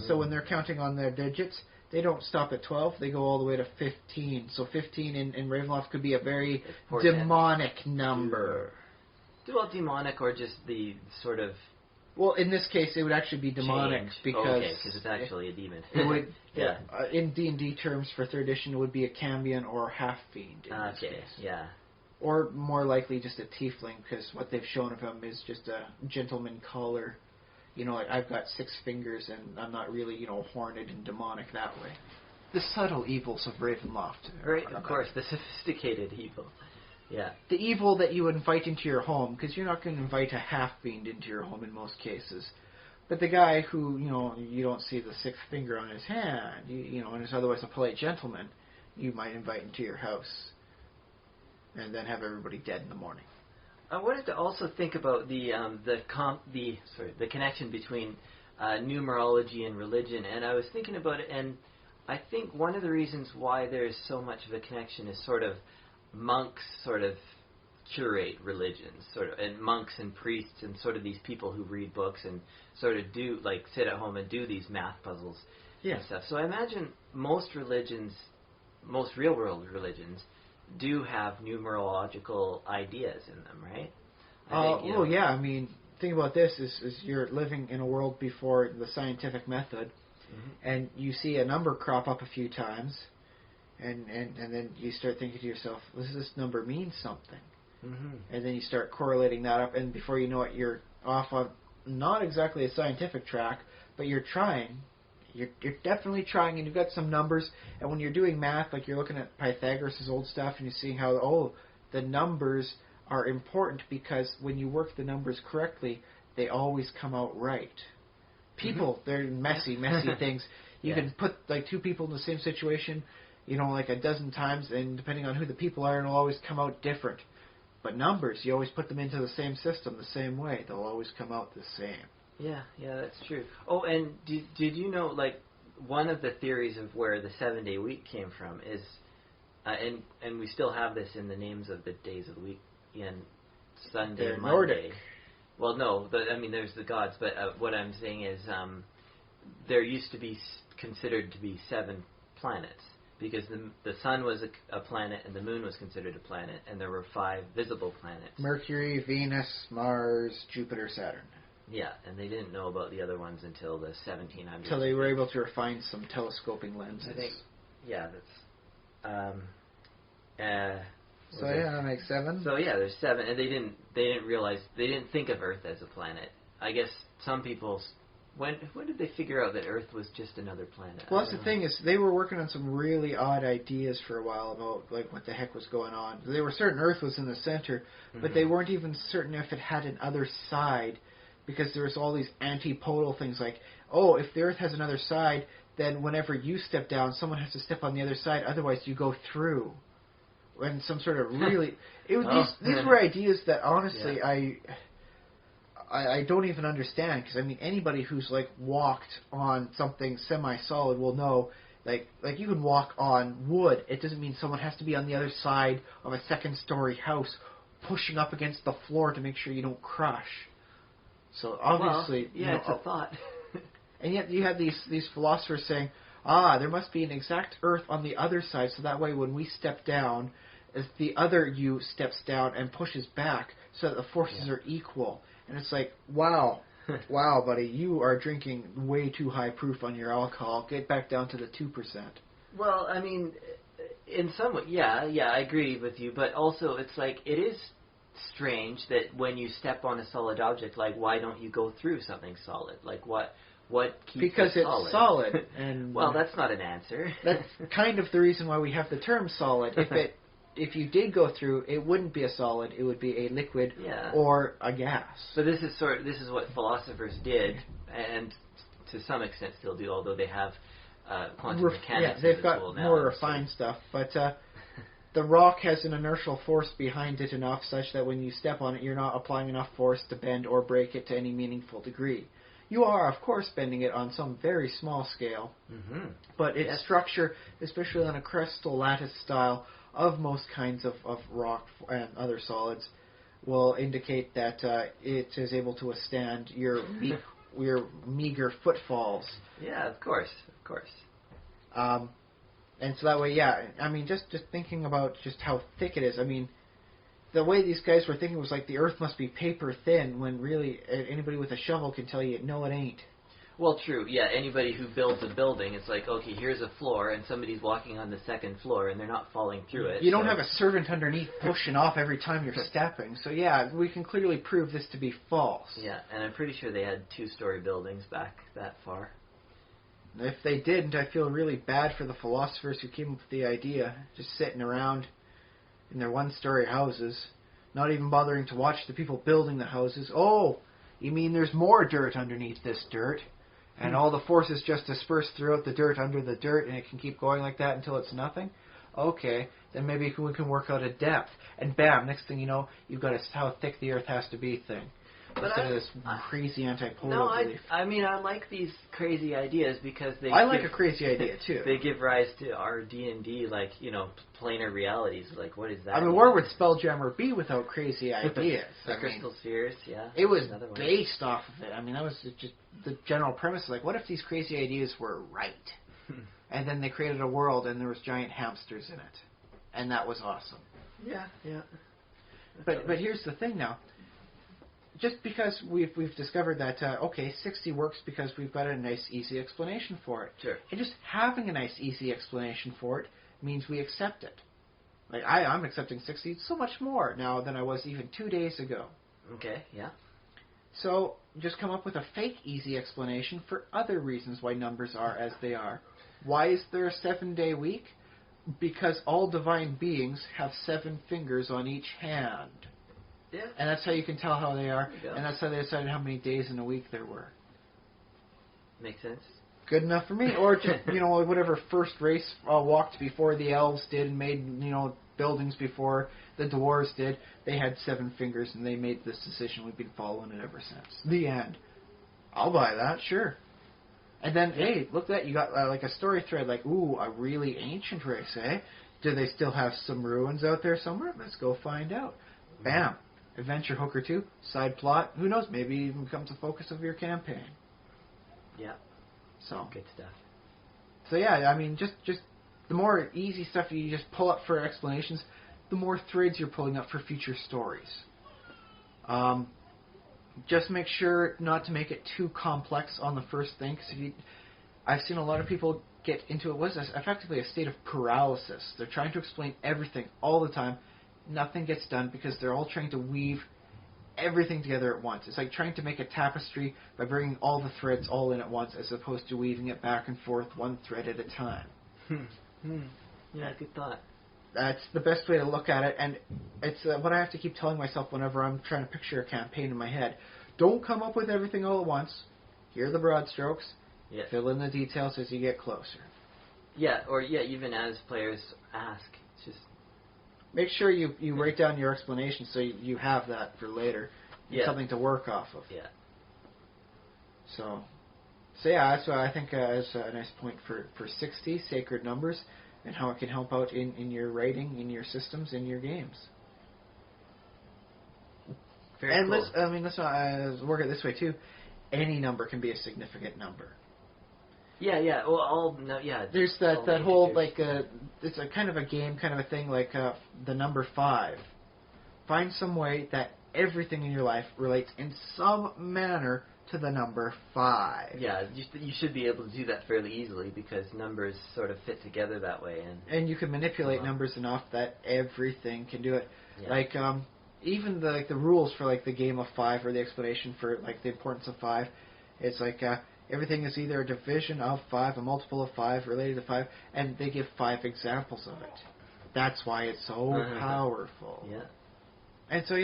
S2: So when they're counting on their digits, they don't stop at 12, they go all the way to 15. So 15 in Ravenloft could be a very demonic number.
S3: Well, demonic or just the sort of...
S2: Well, in this case, it would actually be demonic because
S3: it's actually a demon.
S2: It would, in D&D terms for 3rd edition, it would be a Cambion or half-fiend in this case.
S3: Yeah.
S2: Or more likely just a tiefling, because what they've shown of him is just a gentleman caller. You know, like I've got 6 fingers and I'm not really, horned and demonic that way. The subtle evils of Ravenloft.
S3: Right, of course, the sophisticated evil. Yeah.
S2: The evil that you invite into your home, because you're not going to invite a half-fiend into your home in most cases. But the guy who, you don't see the 6th finger on his hand, and is otherwise a polite gentleman, you might invite into your house. And then have everybody dead in the morning.
S3: I wanted to also think about the connection between numerology and religion, and I was thinking about it, and I think one of the reasons why there's so much of a connection is sort of monks sort of curate religions, and monks and priests and sort of these people who read books and sort of do, like, sit at home and do these math puzzles and stuff. So I imagine most real-world religions do have numerological ideas in them, right?
S2: I mean, think about this, is you're living in a world before the scientific method, and you see a number crop up a few times, and then you start thinking to yourself, does this number mean something? And then you start correlating that up, and before you know it, you're off on not exactly a scientific track, but you're trying. You're definitely trying, and you've got some numbers, and when you're doing math, like you're looking at Pythagoras' old stuff, and you're seeing how, the numbers are important, because when you work the numbers correctly, they always come out right. People, they're messy things. You can put, like, 2 people in the same situation, like a dozen times, and depending on who the people are, it'll always come out different. But numbers, you always put them into the same system the same way. They'll always come out the same.
S3: Yeah, that's true. Oh, and did you know, like, one of the theories of where the 7-day week came from is, and we still have this in the names of the days of the week, in Sunday,
S2: They're
S3: Monday.
S2: Nordic.
S3: Well, no, there's the gods, but what I'm saying is there used to be considered to be 7 planets, because the sun was a planet and the moon was considered a planet, and there were 5 visible planets.
S2: Mercury, Venus, Mars, Jupiter, Saturn.
S3: Yeah, and they didn't know about the other ones until the 1700s.
S2: Until they were able to refine some telescoping lenses.
S3: I think, that's...
S2: so that makes 7.
S3: So yeah, there's 7, and they didn't realize, they didn't think of Earth as a planet. I guess some people, when did they figure out that Earth was just another planet?
S2: Well, that's the thing, is they were working on some really odd ideas for a while about, like, what the heck was going on. They were certain Earth was in the center, but they weren't even certain if it had an other side, because there was all these antipodal things like, if the Earth has another side, then whenever you step down, someone has to step on the other side, otherwise you go through. And some sort of really... These were ideas that, honestly, I don't even understand, because, I mean, anybody who's, like, walked on something semi-solid will know, like you can walk on wood. It doesn't mean someone has to be on the other side of a second-story house pushing up against the floor to make sure you don't crush. So, obviously...
S3: it's a thought.
S2: And yet you have these philosophers saying, there must be an exact Earth on the other side, so that way when we step down, as the other you steps down and pushes back, so that the forces are equal. And it's like, wow, wow, buddy, you are drinking way too high proof on your alcohol. Get back down to the 2%.
S3: Well, I mean, in some way, yeah, I agree with you, but also it's like, it is strange that when you step on a solid object, like, why don't you go through something solid? Like, what keeps
S2: because
S3: it
S2: it's solid. And
S3: well, that's not an answer.
S2: That's kind of the reason why we have the term solid. If you did go through, it wouldn't be a solid. It would be a liquid or a gas.
S3: So this is what philosophers did, and to some extent still do, although they have quantum mechanics.
S2: Yeah, they've got more refined stuff, but the rock has an inertial force behind it enough such that when you step on it, you're not applying enough force to bend or break it to any meaningful degree. You are, of course, bending it on some very small scale, but its structure, especially on a crystal lattice style of most kinds of rock and other solids, will indicate that it is able to withstand your meager footfalls.
S3: Yeah, of course.
S2: And so that way, I mean, just thinking about just how thick it is, I mean, the way these guys were thinking was like the Earth must be paper thin, when really anybody with a shovel can tell you, no, it ain't.
S3: Well, true. Yeah, anybody who builds a building, it's like, okay, here's a floor, and somebody's walking on the second floor, and they're not falling through it.
S2: You don't have a servant underneath pushing off every time you're stepping. So yeah, we can clearly prove this to be false.
S3: Yeah, and I'm pretty sure they had 2-story buildings back that far.
S2: If they didn't, I feel really bad for the philosophers who came up with the idea, just sitting around in their 1-story houses, not even bothering to watch the people building the houses. Oh, you mean there's more dirt underneath this dirt? And all the forces just disperse throughout the dirt under the dirt, and it can keep going like that until it's nothing? Okay, then maybe we can work out a depth. And bam, next thing you know, you've got a how thick the Earth has to be thing.
S3: But
S2: instead of this crazy antipolar belief.
S3: I mean, I like these crazy ideas because they.
S2: I like a crazy idea too.
S3: They give rise to our D&D, like, planar realities. Like, what is that?
S2: I mean, where would Spelljammer be without crazy ideas?
S3: The crystal spheres, yeah.
S2: It was based off of it. I mean, that was just the general premise. Like, what if these crazy ideas were right? And then they created a world, and there was giant hamsters in it, and that was awesome.
S3: Yeah.
S2: But here's the thing now. Just because we've discovered that, 60 works because we've got a nice, easy explanation for it.
S3: Sure.
S2: And just having a nice, easy explanation for it means we accept it. Like, I'm accepting 60 so much more now than I was even 2 days ago.
S3: Okay, yeah.
S2: So just come up with a fake, easy explanation for other reasons why numbers are as they are. Why is there a 7-day week? Because all divine beings have 7 fingers on each hand.
S3: Yeah.
S2: And that's how you can tell how they are, and that's how they decided how many days in a week there were.
S3: Makes sense.
S2: Good enough for me. Or just, whatever first race walked before the elves did and made, buildings before the dwarves did. They had 7 fingers, and they made this decision. We've been following it ever since. The end. I'll buy that, sure. And then, hey, look at that. You got like a story thread like, ooh, a really ancient race, eh? Do they still have some ruins out there somewhere? Let's go find out. Bam. Adventure Hooker 2, side plot, who knows, maybe it even becomes a focus of your campaign.
S3: Yeah.
S2: So
S3: good stuff.
S2: So yeah, I mean, just the more easy stuff you just pull up for explanations, the more threads you're pulling up for future stories. Just make sure not to make it too complex on the first thing, because I've seen a lot of people get into it. Was effectively a state of paralysis. They're trying to explain everything all the time. Nothing gets done because they're all trying to weave everything together at once. It's like trying to make a tapestry by bringing all the threads all in at once, as opposed to weaving it back and forth one thread at a time.
S3: Yeah, good thought.
S2: That's the best way to look at it, and it's what I have to keep telling myself whenever I'm trying to picture a campaign in my head. Don't come up with everything all at once. Hear the broad strokes.
S3: Yes.
S2: Fill in the details as you get closer.
S3: Yeah, even as players ask. It's just...
S2: Make sure you write down your explanation so you have that for later. Something to work off of.
S3: Yeah.
S2: So yeah, that's what I think is a nice point for 60, sacred numbers, and how it can help out in your writing, in your systems, in your games.
S3: Very
S2: and
S3: cool.
S2: let's work it this way too. Any number can be a significant number.
S3: Yeah. Well,
S2: There's that whole like it's a kind of a game kind of a thing like the number 5. Find some way that everything in your life relates in some manner to the number 5.
S3: Yeah, you should be able to do that fairly easily because numbers sort of fit together that way,
S2: and you can manipulate numbers enough that everything can do it.
S3: Yeah.
S2: Like even the rules for like the game of 5 or the explanation for like the importance of 5, it's like everything is either a division of 5, a multiple of 5, related to 5, and they give 5 examples of it. That's why it's so powerful.
S3: Yeah.
S2: And so,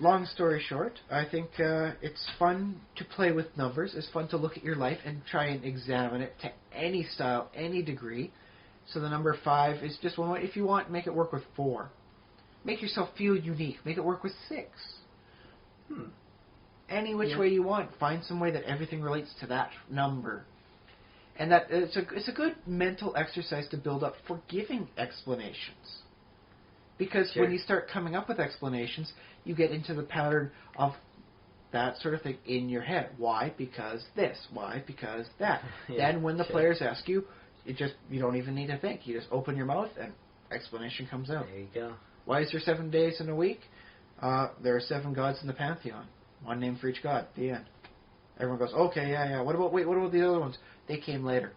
S2: long story short, I think it's fun to play with numbers. It's fun to look at your life and try and examine it to any style, any degree. So the number 5 is just one way. If you want, make it work with 4. Make yourself feel unique. Make it work with 6. Any which way you want. Find some way that everything relates to that number. And that it's a good mental exercise to build up forgiving explanations. Because when you start coming up with explanations, you get into the pattern of that sort of thing in your head. Why? Because this. Why? Because that. Then when the players ask you, you don't even need to think. You just open your mouth and explanation comes out.
S3: There you go.
S2: Why is there 7 days in a week? There are 7 gods in the pantheon. One name for each god. The end. Everyone goes, okay, yeah. What about the other ones? They came later.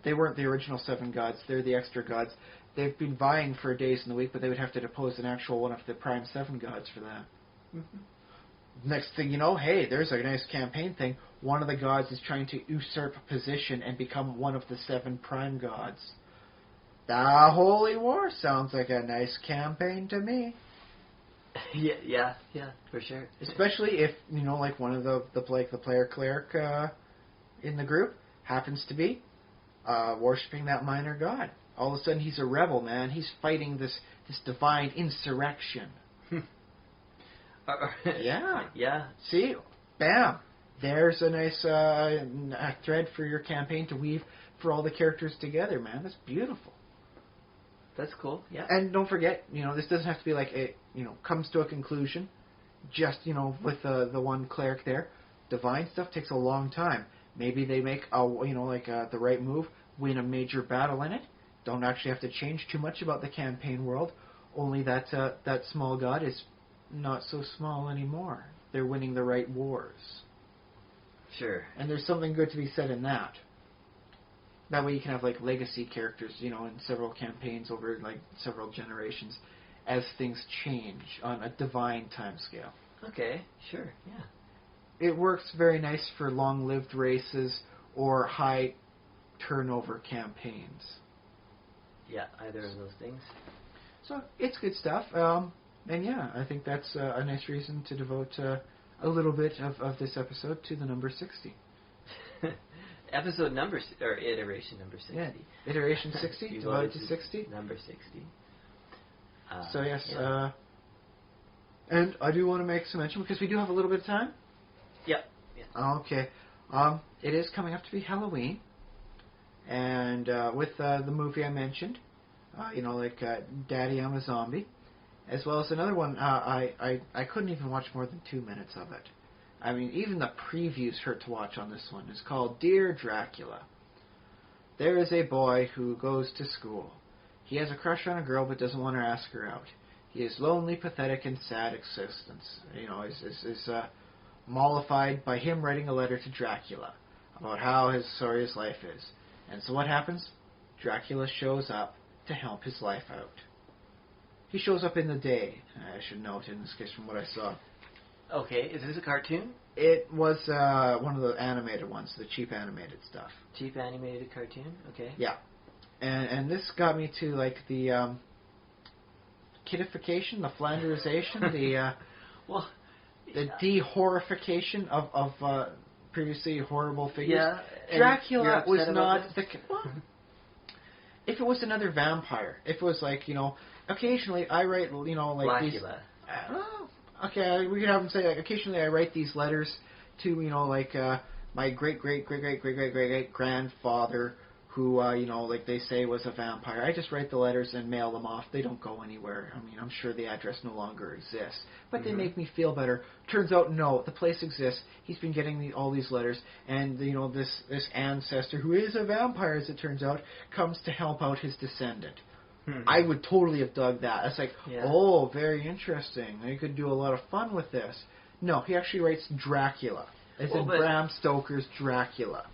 S2: They weren't the original 7 gods. They're the extra gods. They've been vying for days in the week, but they would have to depose an actual one of the prime 7 gods for that. Next thing you know, hey, there's a nice campaign thing. One of the gods is trying to usurp position and become one of the 7 prime gods. The Holy War sounds like a nice campaign to me.
S3: Yeah, for sure.
S2: Especially if, like one of the player cleric in the group happens to be worshipping that minor god. All of a sudden he's a rebel, man. He's fighting this divine insurrection. Yeah. See? Bam. There's a nice thread for your campaign to weave for all the characters together, man. That's beautiful.
S3: That's cool, yeah.
S2: And don't forget, this doesn't have to be like it, comes to a conclusion. Just, with the one cleric there. Divine stuff takes a long time. Maybe they make the right move, win a major battle in it. Don't actually have to change too much about the campaign world. Only that small god is not so small anymore. They're winning the right wars.
S3: Sure.
S2: And there's something good to be said in that. That way you can have like legacy characters, in several campaigns over like several generations as things change on a divine timescale.
S3: Okay, sure, yeah.
S2: It works very nice for long-lived races or high turnover campaigns.
S3: Yeah, either of those things.
S2: So it's good stuff. And yeah, I think that's a nice reason to devote a little bit of this episode to the number 60.
S3: Episode number, or iteration number 60.
S2: Yeah, iteration 60, devoted to 60.
S3: Number 60.
S2: So yes,
S3: yeah.
S2: And I do want to make some mention, because we do have a little bit of time.
S3: Yep. Yeah.
S2: Okay. It is coming up to be Halloween. And with the movie I mentioned, Daddy, I'm a Zombie, as well as another one, I couldn't even watch more than 2 minutes of it. I mean, even the previews hurt to watch on this one. It's called Dear Dracula. There is a boy who goes to school. He has a crush on a girl but doesn't want to ask her out. He is lonely, pathetic, and sad existence. Is mollified by him writing a letter to Dracula about how sorry his life is. And so what happens? Dracula shows up to help his life out. He shows up in the day, I should note in this case from what I saw.
S3: Okay, is this a cartoon?
S2: It was one of the animated ones, the cheap animated stuff.
S3: Cheap animated cartoon? Okay.
S2: Yeah. And this got me to like the kiddification, the Flanderization, the the de-horrification of previously horrible figures.
S3: Yeah.
S2: Dracula was not the... If it was another vampire, if it was like, occasionally I write, like
S3: Blackula.
S2: these... okay, we could have him say, like, occasionally I write these letters to, my great-great-great-great-great-great-great-grandfather who, like they say was a vampire. I just write the letters and mail them off. They don't go anywhere. I mean, I'm sure the address no longer exists. But they make me feel better. Turns out, no, the place exists. He's been getting all these letters. And, this ancestor, who is a vampire, as it turns out, comes to help out his descendant. I would totally have dug that. It's like, oh, very interesting. They could do a lot of fun with this. No, he actually writes Dracula, as in Bram Stoker's Dracula.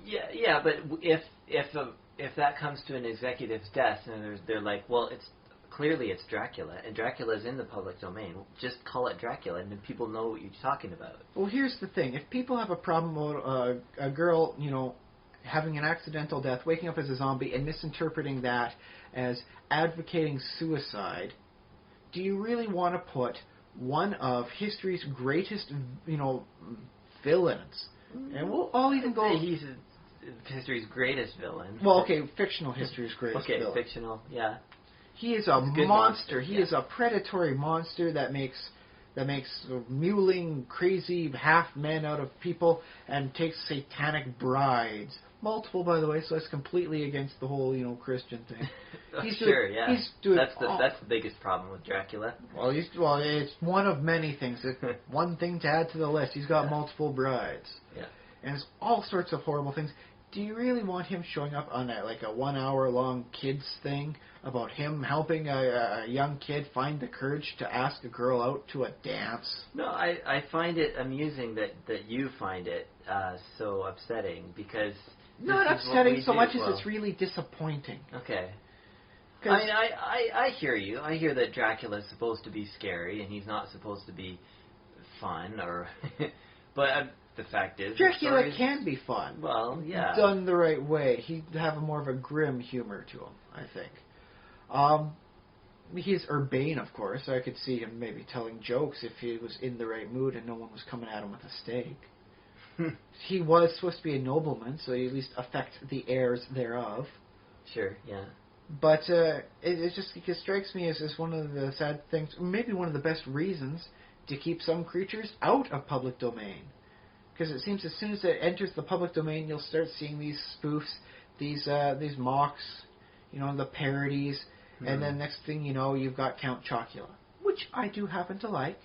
S3: Yeah, but if that comes to an executive's desk and they're like, well, it's Dracula, and Dracula's in the public domain. Just call it Dracula, and then people know what you're talking about.
S2: Well, here's the thing: if people have a problem with a girl, having an accidental death, waking up as a zombie, and misinterpreting that as advocating suicide, do you really want to put one of history's greatest, villains? And I'll even go.
S3: He's history's greatest villain.
S2: Well, okay, fictional history's greatest villain.
S3: Okay, fictional, yeah.
S2: He is a monster. He is a predatory monster that makes mewling, crazy half men out of people and takes satanic brides. Multiple, by the way, so that's completely against the whole, Christian thing.
S3: He's
S2: doing
S3: that's the biggest problem with Dracula.
S2: Well, it's one of many things. It's one thing to add to the list. He's got multiple brides.
S3: Yeah.
S2: And it's all sorts of horrible things. Do you really want him showing up on a 1 hour long kids thing about him helping a young kid find the courage to ask a girl out to a dance?
S3: No, I find it amusing that you find it so upsetting because
S2: not upsetting so much as it's really disappointing.
S3: Okay. I mean, I hear you. I hear that Dracula's supposed to be scary and he's not supposed to be fun, but the fact is,
S2: Dracula can be fun.
S3: Well, yeah,
S2: done the right way. He'd have more of a grim humor to him, I think. He's urbane, of course. I could see him maybe telling jokes if he was in the right mood and no one was coming at him with a stake. He was supposed to be a nobleman, so he at least affect the heirs thereof.
S3: Sure, yeah.
S2: But it strikes me as one of the sad things, maybe one of the best reasons to keep some creatures out of public domain. Because it seems as soon as it enters the public domain, you'll start seeing these spoofs, these mocks, the parodies, and then next thing you know, you've got Count Chocula, which I do happen to like.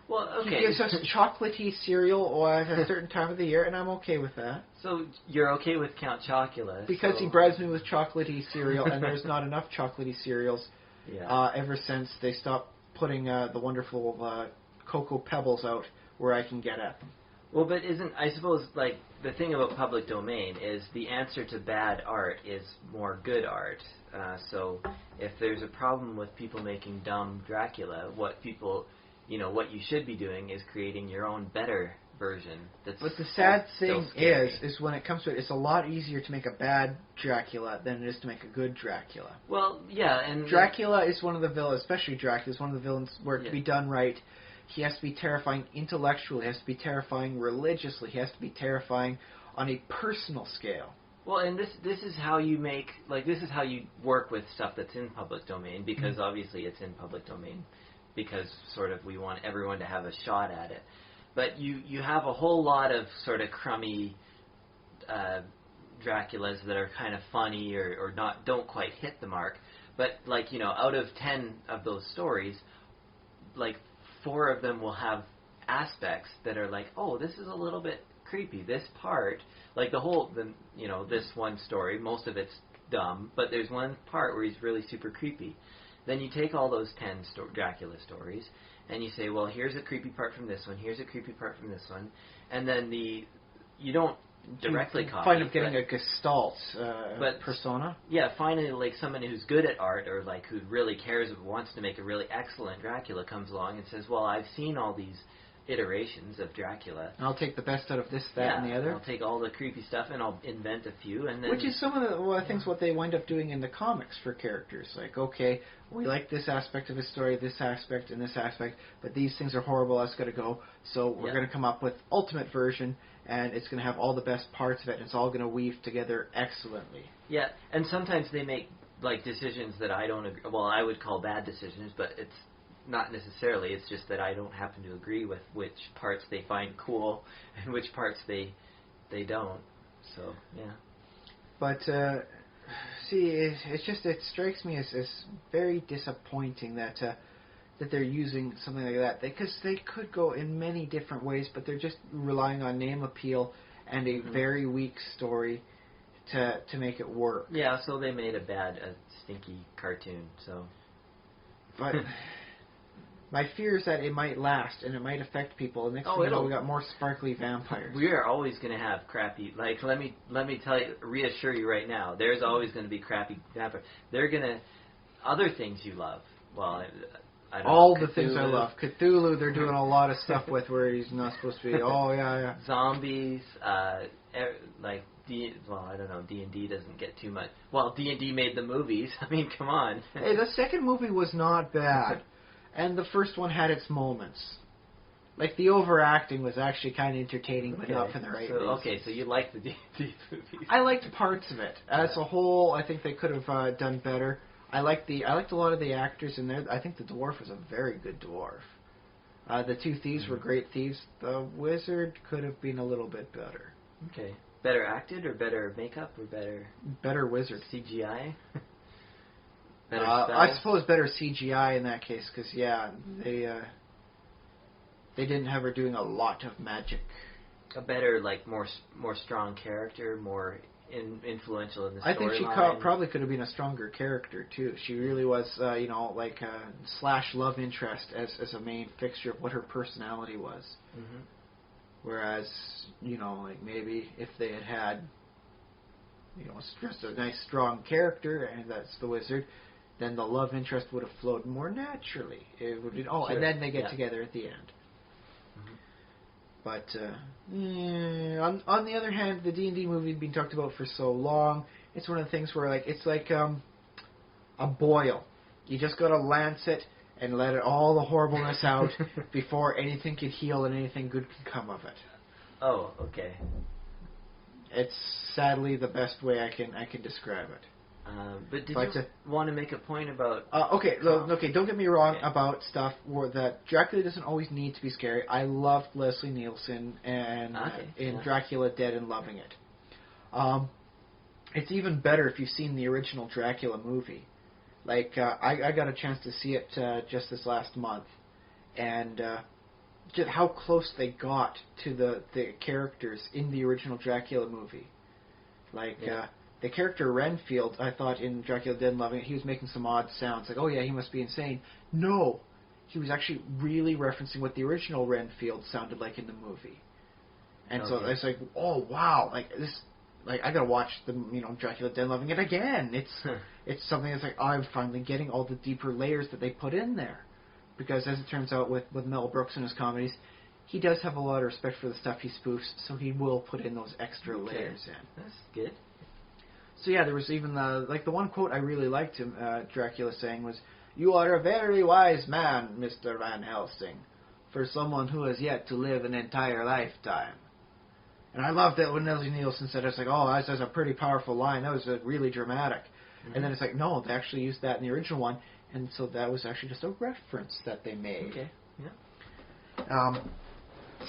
S3: Well, okay.
S2: He gives us chocolatey cereal at a certain time of the year, and I'm okay with that.
S3: So you're okay with Count Chocula?
S2: Because he bribes me with chocolatey cereal, and there's not enough chocolatey cereals ever since they stopped putting the wonderful Cocoa Pebbles out where I can get at them.
S3: Well, but I suppose, the thing about public domain is the answer to bad art is more good art. So if there's a problem with people making dumb Dracula, what you should be doing is creating your own better version. But
S2: the sad thing is when it comes to it, it's a lot easier to make a bad Dracula than it is to make a good Dracula.
S3: Well, yeah, and
S2: Dracula is one of the villains, especially Dracula is one of the villains where to be done right, he has to be terrifying intellectually, he has to be terrifying religiously, he has to be terrifying on a personal scale.
S3: Well, and this is how you make, this is how you work with stuff that's in public domain, because obviously it's in public domain, because sort of we want everyone to have a shot at it. But you have a whole lot of sort of crummy Draculas that are kind of funny or don't quite hit the mark. But out of 10 of those stories, 4 of them will have aspects that are oh, this is a little bit creepy. This part, this one story, most of it's dumb, but there's one part where he's really super creepy. Then you take all those 10 Dracula stories, and you say, well, here's a creepy part from this one, here's a creepy part from this one, and then you don't directly copy.
S2: Find him getting a Gestalt persona.
S3: Yeah, finally, someone who's good at art or who really cares, wants to make a really excellent Dracula comes along and says, well, I've seen all these iterations of Dracula.
S2: I'll take the best out of this, that, and the other.
S3: I'll take all the creepy stuff and I'll invent a few, and then
S2: which is some of the things what they wind up doing in the comics for characters. Okay, we like this aspect of his story, this aspect, and this aspect, but these things are horrible. That's got to go. So we're going to come up with ultimate version, and it's going to have all the best parts of it, and it's all going to weave together excellently.
S3: Yeah, and sometimes they make decisions that I don't agree. Well, I would call bad decisions, but it's not necessarily. It's just that I don't happen to agree with which parts they find cool and which parts they don't. So, yeah.
S2: But see, it strikes me as very disappointing that they're using something like that, because they could go in many different ways, but they're just relying on name appeal and a very weak story to make it work.
S3: Yeah, so they made a stinky cartoon. So,
S2: but my fear is that it might last and it might affect people. And next thing you know, we got more sparkly vampires.
S3: We are always going to have crappy. Like, let me reassure you right now. There's always going to be crappy vampires. They're gonna other things you love. Well, I don't
S2: all
S3: know,
S2: the things I love. Cthulhu, they're doing a lot of stuff with where he's not supposed to be. Oh yeah.
S3: Zombies, like I don't know. D&D doesn't get too much. Well, D&D made the movies. I mean, come on.
S2: Hey, the second movie was not bad, and the first one had its moments. Like, the overacting was actually kind of entertaining, but not for the right reasons.
S3: Okay, so you like the D&D movies?
S2: I liked parts of it. As a whole, I think they could have done better. I liked a lot of the actors in there. I think the dwarf was a very good dwarf. The two thieves were great thieves. The wizard could have been a little bit better.
S3: Okay. Better acted or better makeup or
S2: better wizard.
S3: CGI?
S2: I suppose better CGI in that case, because they didn't have her doing a lot of magic.
S3: A better, like, more strong character, more influential in the storyline.
S2: I think she probably could have been a stronger character too. She really was, like a slash love interest as a main fixture of what her personality was.
S3: Mm-hmm.
S2: Whereas, like maybe if they had just a nice strong character, and that's the wizard, then the love interest would have flowed more naturally. It would be,
S3: sure.
S2: And then they get together at the end. Mm-hmm. But on the other hand, the D&D movie had been talked about for so long. It's one of the things where it's like a boil. You just got to lance it and let all the horribleness out before anything can heal and anything good can come of it.
S3: Oh, okay.
S2: It's sadly the best way I can describe it.
S3: But did you want to make a point about...
S2: Okay, don't get me wrong about stuff that Dracula doesn't always need to be scary. I loved Leslie Nielsen in Dracula Dead and loving it. It's even better if you've seen the original Dracula movie. Like, I got a chance to see it just this last month, and just how close they got to the characters in the original Dracula movie. Like, the character Renfield, I thought in Dracula Dead and Loving It, he was making some odd sounds, like, oh yeah, he must be insane. No, he was actually really referencing what the original Renfield sounded like in the movie. And so it's like, oh wow, like this... Like, I gotta watch the Dracula Dead and Loving It again. It's something that's like, I'm finally getting all the deeper layers that they put in there. Because as it turns out with Mel Brooks and his comedies, he does have a lot of respect for the stuff he spoofs, so he will put in those extra layers in.
S3: That's good.
S2: So yeah, there was even the one quote I really liked him, Dracula saying was, "You are a very wise man, Mr. Van Helsing, for someone who has yet to live an entire lifetime." And I loved that when Leslie Nielsen said it, it's like, oh, that's a pretty powerful line. That was really dramatic. Mm-hmm. And then it's like, no, they actually used that in the original one. And so that was actually just a reference that they made.
S3: Okay, yeah.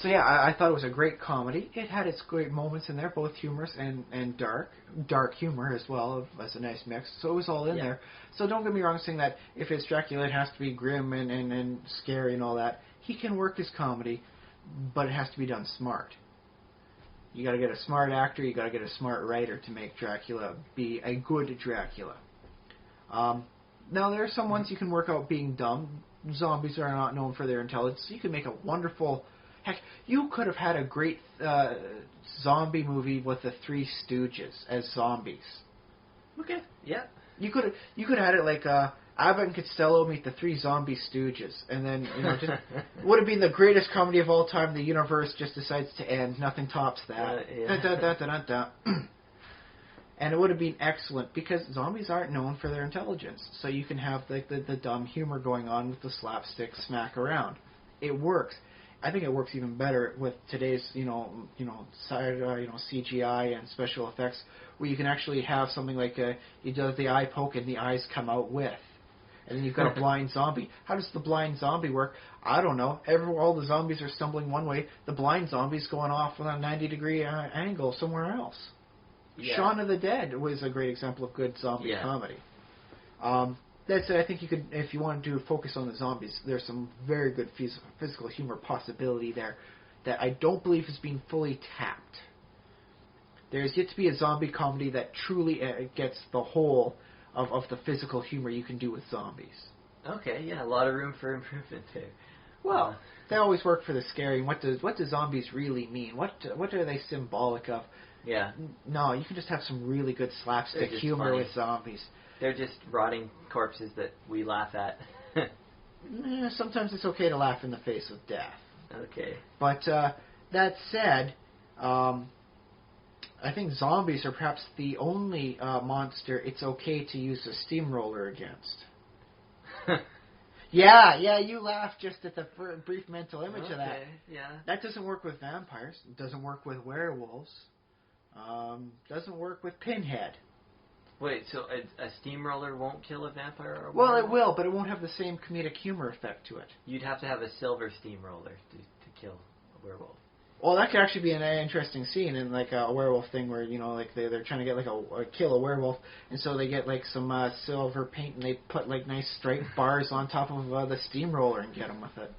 S2: So yeah, I thought it was a great comedy. It had its great moments in there, both humorous and dark. Dark humor as well, as a nice mix. So it was all in there. So don't get me wrong saying that if it's Dracula, it has to be grim and scary and all that. He can work his comedy, but it has to be done smart. You got to get a smart actor, you got to get a smart writer to make Dracula be a good Dracula. Now, there are some ones you can work out being dumb. Zombies are not known for their intelligence. So you can make a wonderful... Heck, you could have had a great zombie movie with the Three Stooges as zombies.
S3: Okay, yeah.
S2: You could have had it like... Abbott and Costello meet the Three Zombie Stooges, and then just would have been the greatest comedy of all time. The universe just decides to end. Nothing tops that. And it would have been excellent because zombies aren't known for their intelligence, so you can have the dumb humor going on with the slapstick smack around. It works. I think it works even better with today's CGI and special effects, where you can actually have something like you do the eye poke and the eyes come out with. And then you've got a blind zombie. How does the blind zombie work? I don't know. All the zombies are stumbling one way. The blind zombie's going off on a 90-degree angle somewhere else.
S3: Yeah.
S2: Shaun of the Dead was a great example of good zombie comedy. That's it. I think you could, if you wanted to focus on the zombies, there's some very good physical humor possibility there that I don't believe is being fully tapped. There's yet to be a zombie comedy that truly gets the whole of the physical humor you can do with zombies.
S3: Okay, yeah, a lot of room for improvement there.
S2: Well, they always work for the scary. What do zombies really mean? What are they symbolic of?
S3: Yeah.
S2: No, you can just have some really good slapstick humor with zombies.
S3: They're just rotting corpses that we laugh at.
S2: Sometimes it's okay to laugh in the face of death.
S3: Okay.
S2: But that said, I think zombies are perhaps the only monster it's okay to use a steamroller against. Yeah, you laughed just at the brief mental image of that.
S3: Yeah.
S2: That doesn't work with vampires. It doesn't work with werewolves. Doesn't work with Pinhead.
S3: Wait, so a steamroller won't kill a vampire or a
S2: Well,
S3: werewolf?
S2: it will, but it won't have the same comedic humor effect to it.
S3: You'd have to have a silver steamroller to kill a werewolf.
S2: Well, that could actually be an interesting scene in like a werewolf thing where, like they're trying to get like kill a werewolf, and so they get like some silver paint and they put like nice striped bars on top of the steamroller and get them with it.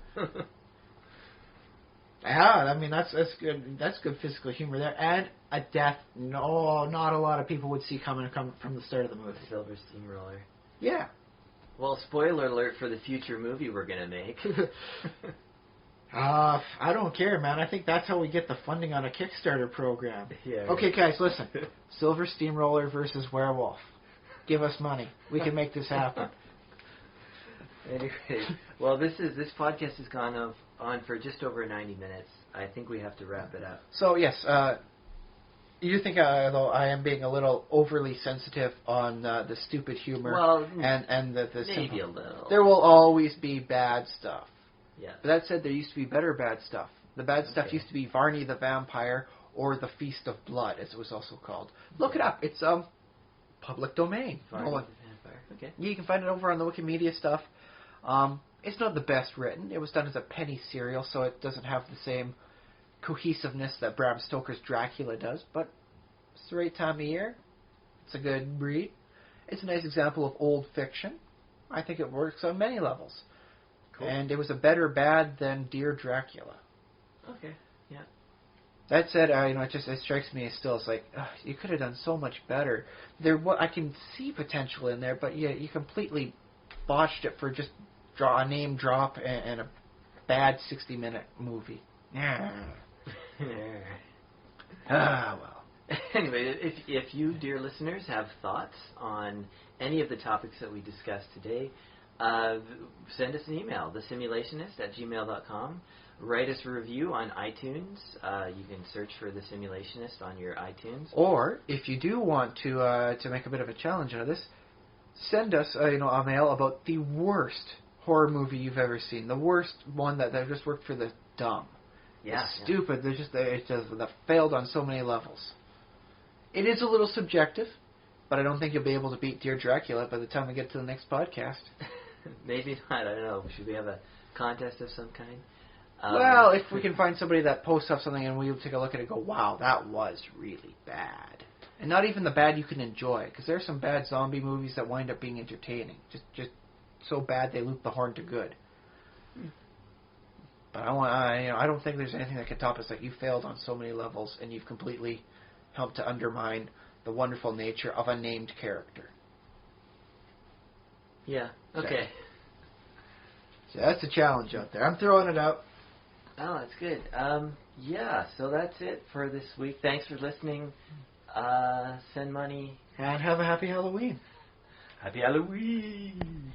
S2: Yeah, I mean that's good. That's good physical humor there, and a death. No, not a lot of people would see coming from the start of the movie.
S3: Silver steamroller.
S2: Yeah.
S3: Well, spoiler alert for the future movie we're gonna make.
S2: I don't care, man. I think that's how we get the funding on a Kickstarter program.
S3: Yeah.
S2: Okay, guys, listen. Silver steamroller versus werewolf. Give us money. We can make this happen.
S3: Anyway, well, this podcast has gone on for just over 90 minutes. I think we have to wrap it up.
S2: So yes, you think though I am being a little overly sensitive on the stupid humor, and the
S3: maybe
S2: simple.
S3: a little.
S2: There will always be bad stuff.
S3: Yeah.
S2: But that said, there used to be better bad stuff. The bad stuff used to be Varney the Vampire or the Feast of Blood, as it was also called. Look it up. It's public domain.
S3: Varney the Vampire. Okay.
S2: You can find it over on the Wikimedia stuff. It's not the best written. It was done as a penny serial, so it doesn't have the same cohesiveness that Bram Stoker's Dracula does, but it's the right time of year. It's a good read. It's a nice example of old fiction. I think it works on many levels. Cool. And it was a better bad than Dear Dracula.
S3: Okay, yeah.
S2: That said, it strikes me as still, it's like, you could have done so much better. I can see potential in there, but you completely botched it for just a name drop and a bad 60-minute movie. Well.
S3: Anyway, if you, dear listeners, have thoughts on any of the topics that we discussed today, send us an email, thesimulationist@gmail.com. Write us a review on iTunes. You can search for The Simulationist on your iTunes.
S2: Or, if you do want to make a bit of a challenge out of this, send us a mail about the worst horror movie you've ever seen. The worst one that just worked for the dumb.
S3: Yeah.
S2: It's stupid. That failed on so many levels. It is a little subjective, but I don't think you'll be able to beat Dear Dracula by the time we get to the next podcast.
S3: Maybe not. I don't know. Should we have a contest of some kind?
S2: Well, if we can find somebody that posts up something and we'll take a look at it and go, wow, that was really bad. And not even the bad you can enjoy, because there are some bad zombie movies that wind up being entertaining. Just so bad they loop the horn to good. But I don't think there's anything that can top us. Like, you failed on so many levels, and you've completely helped to undermine the wonderful nature of a named character.
S3: Yeah. Okay.
S2: So that's a challenge out there. I'm throwing it out.
S3: Oh, that's good. Yeah. So that's it for this week. Thanks for listening. Send money.
S2: And have a happy Halloween.
S3: Happy Halloween.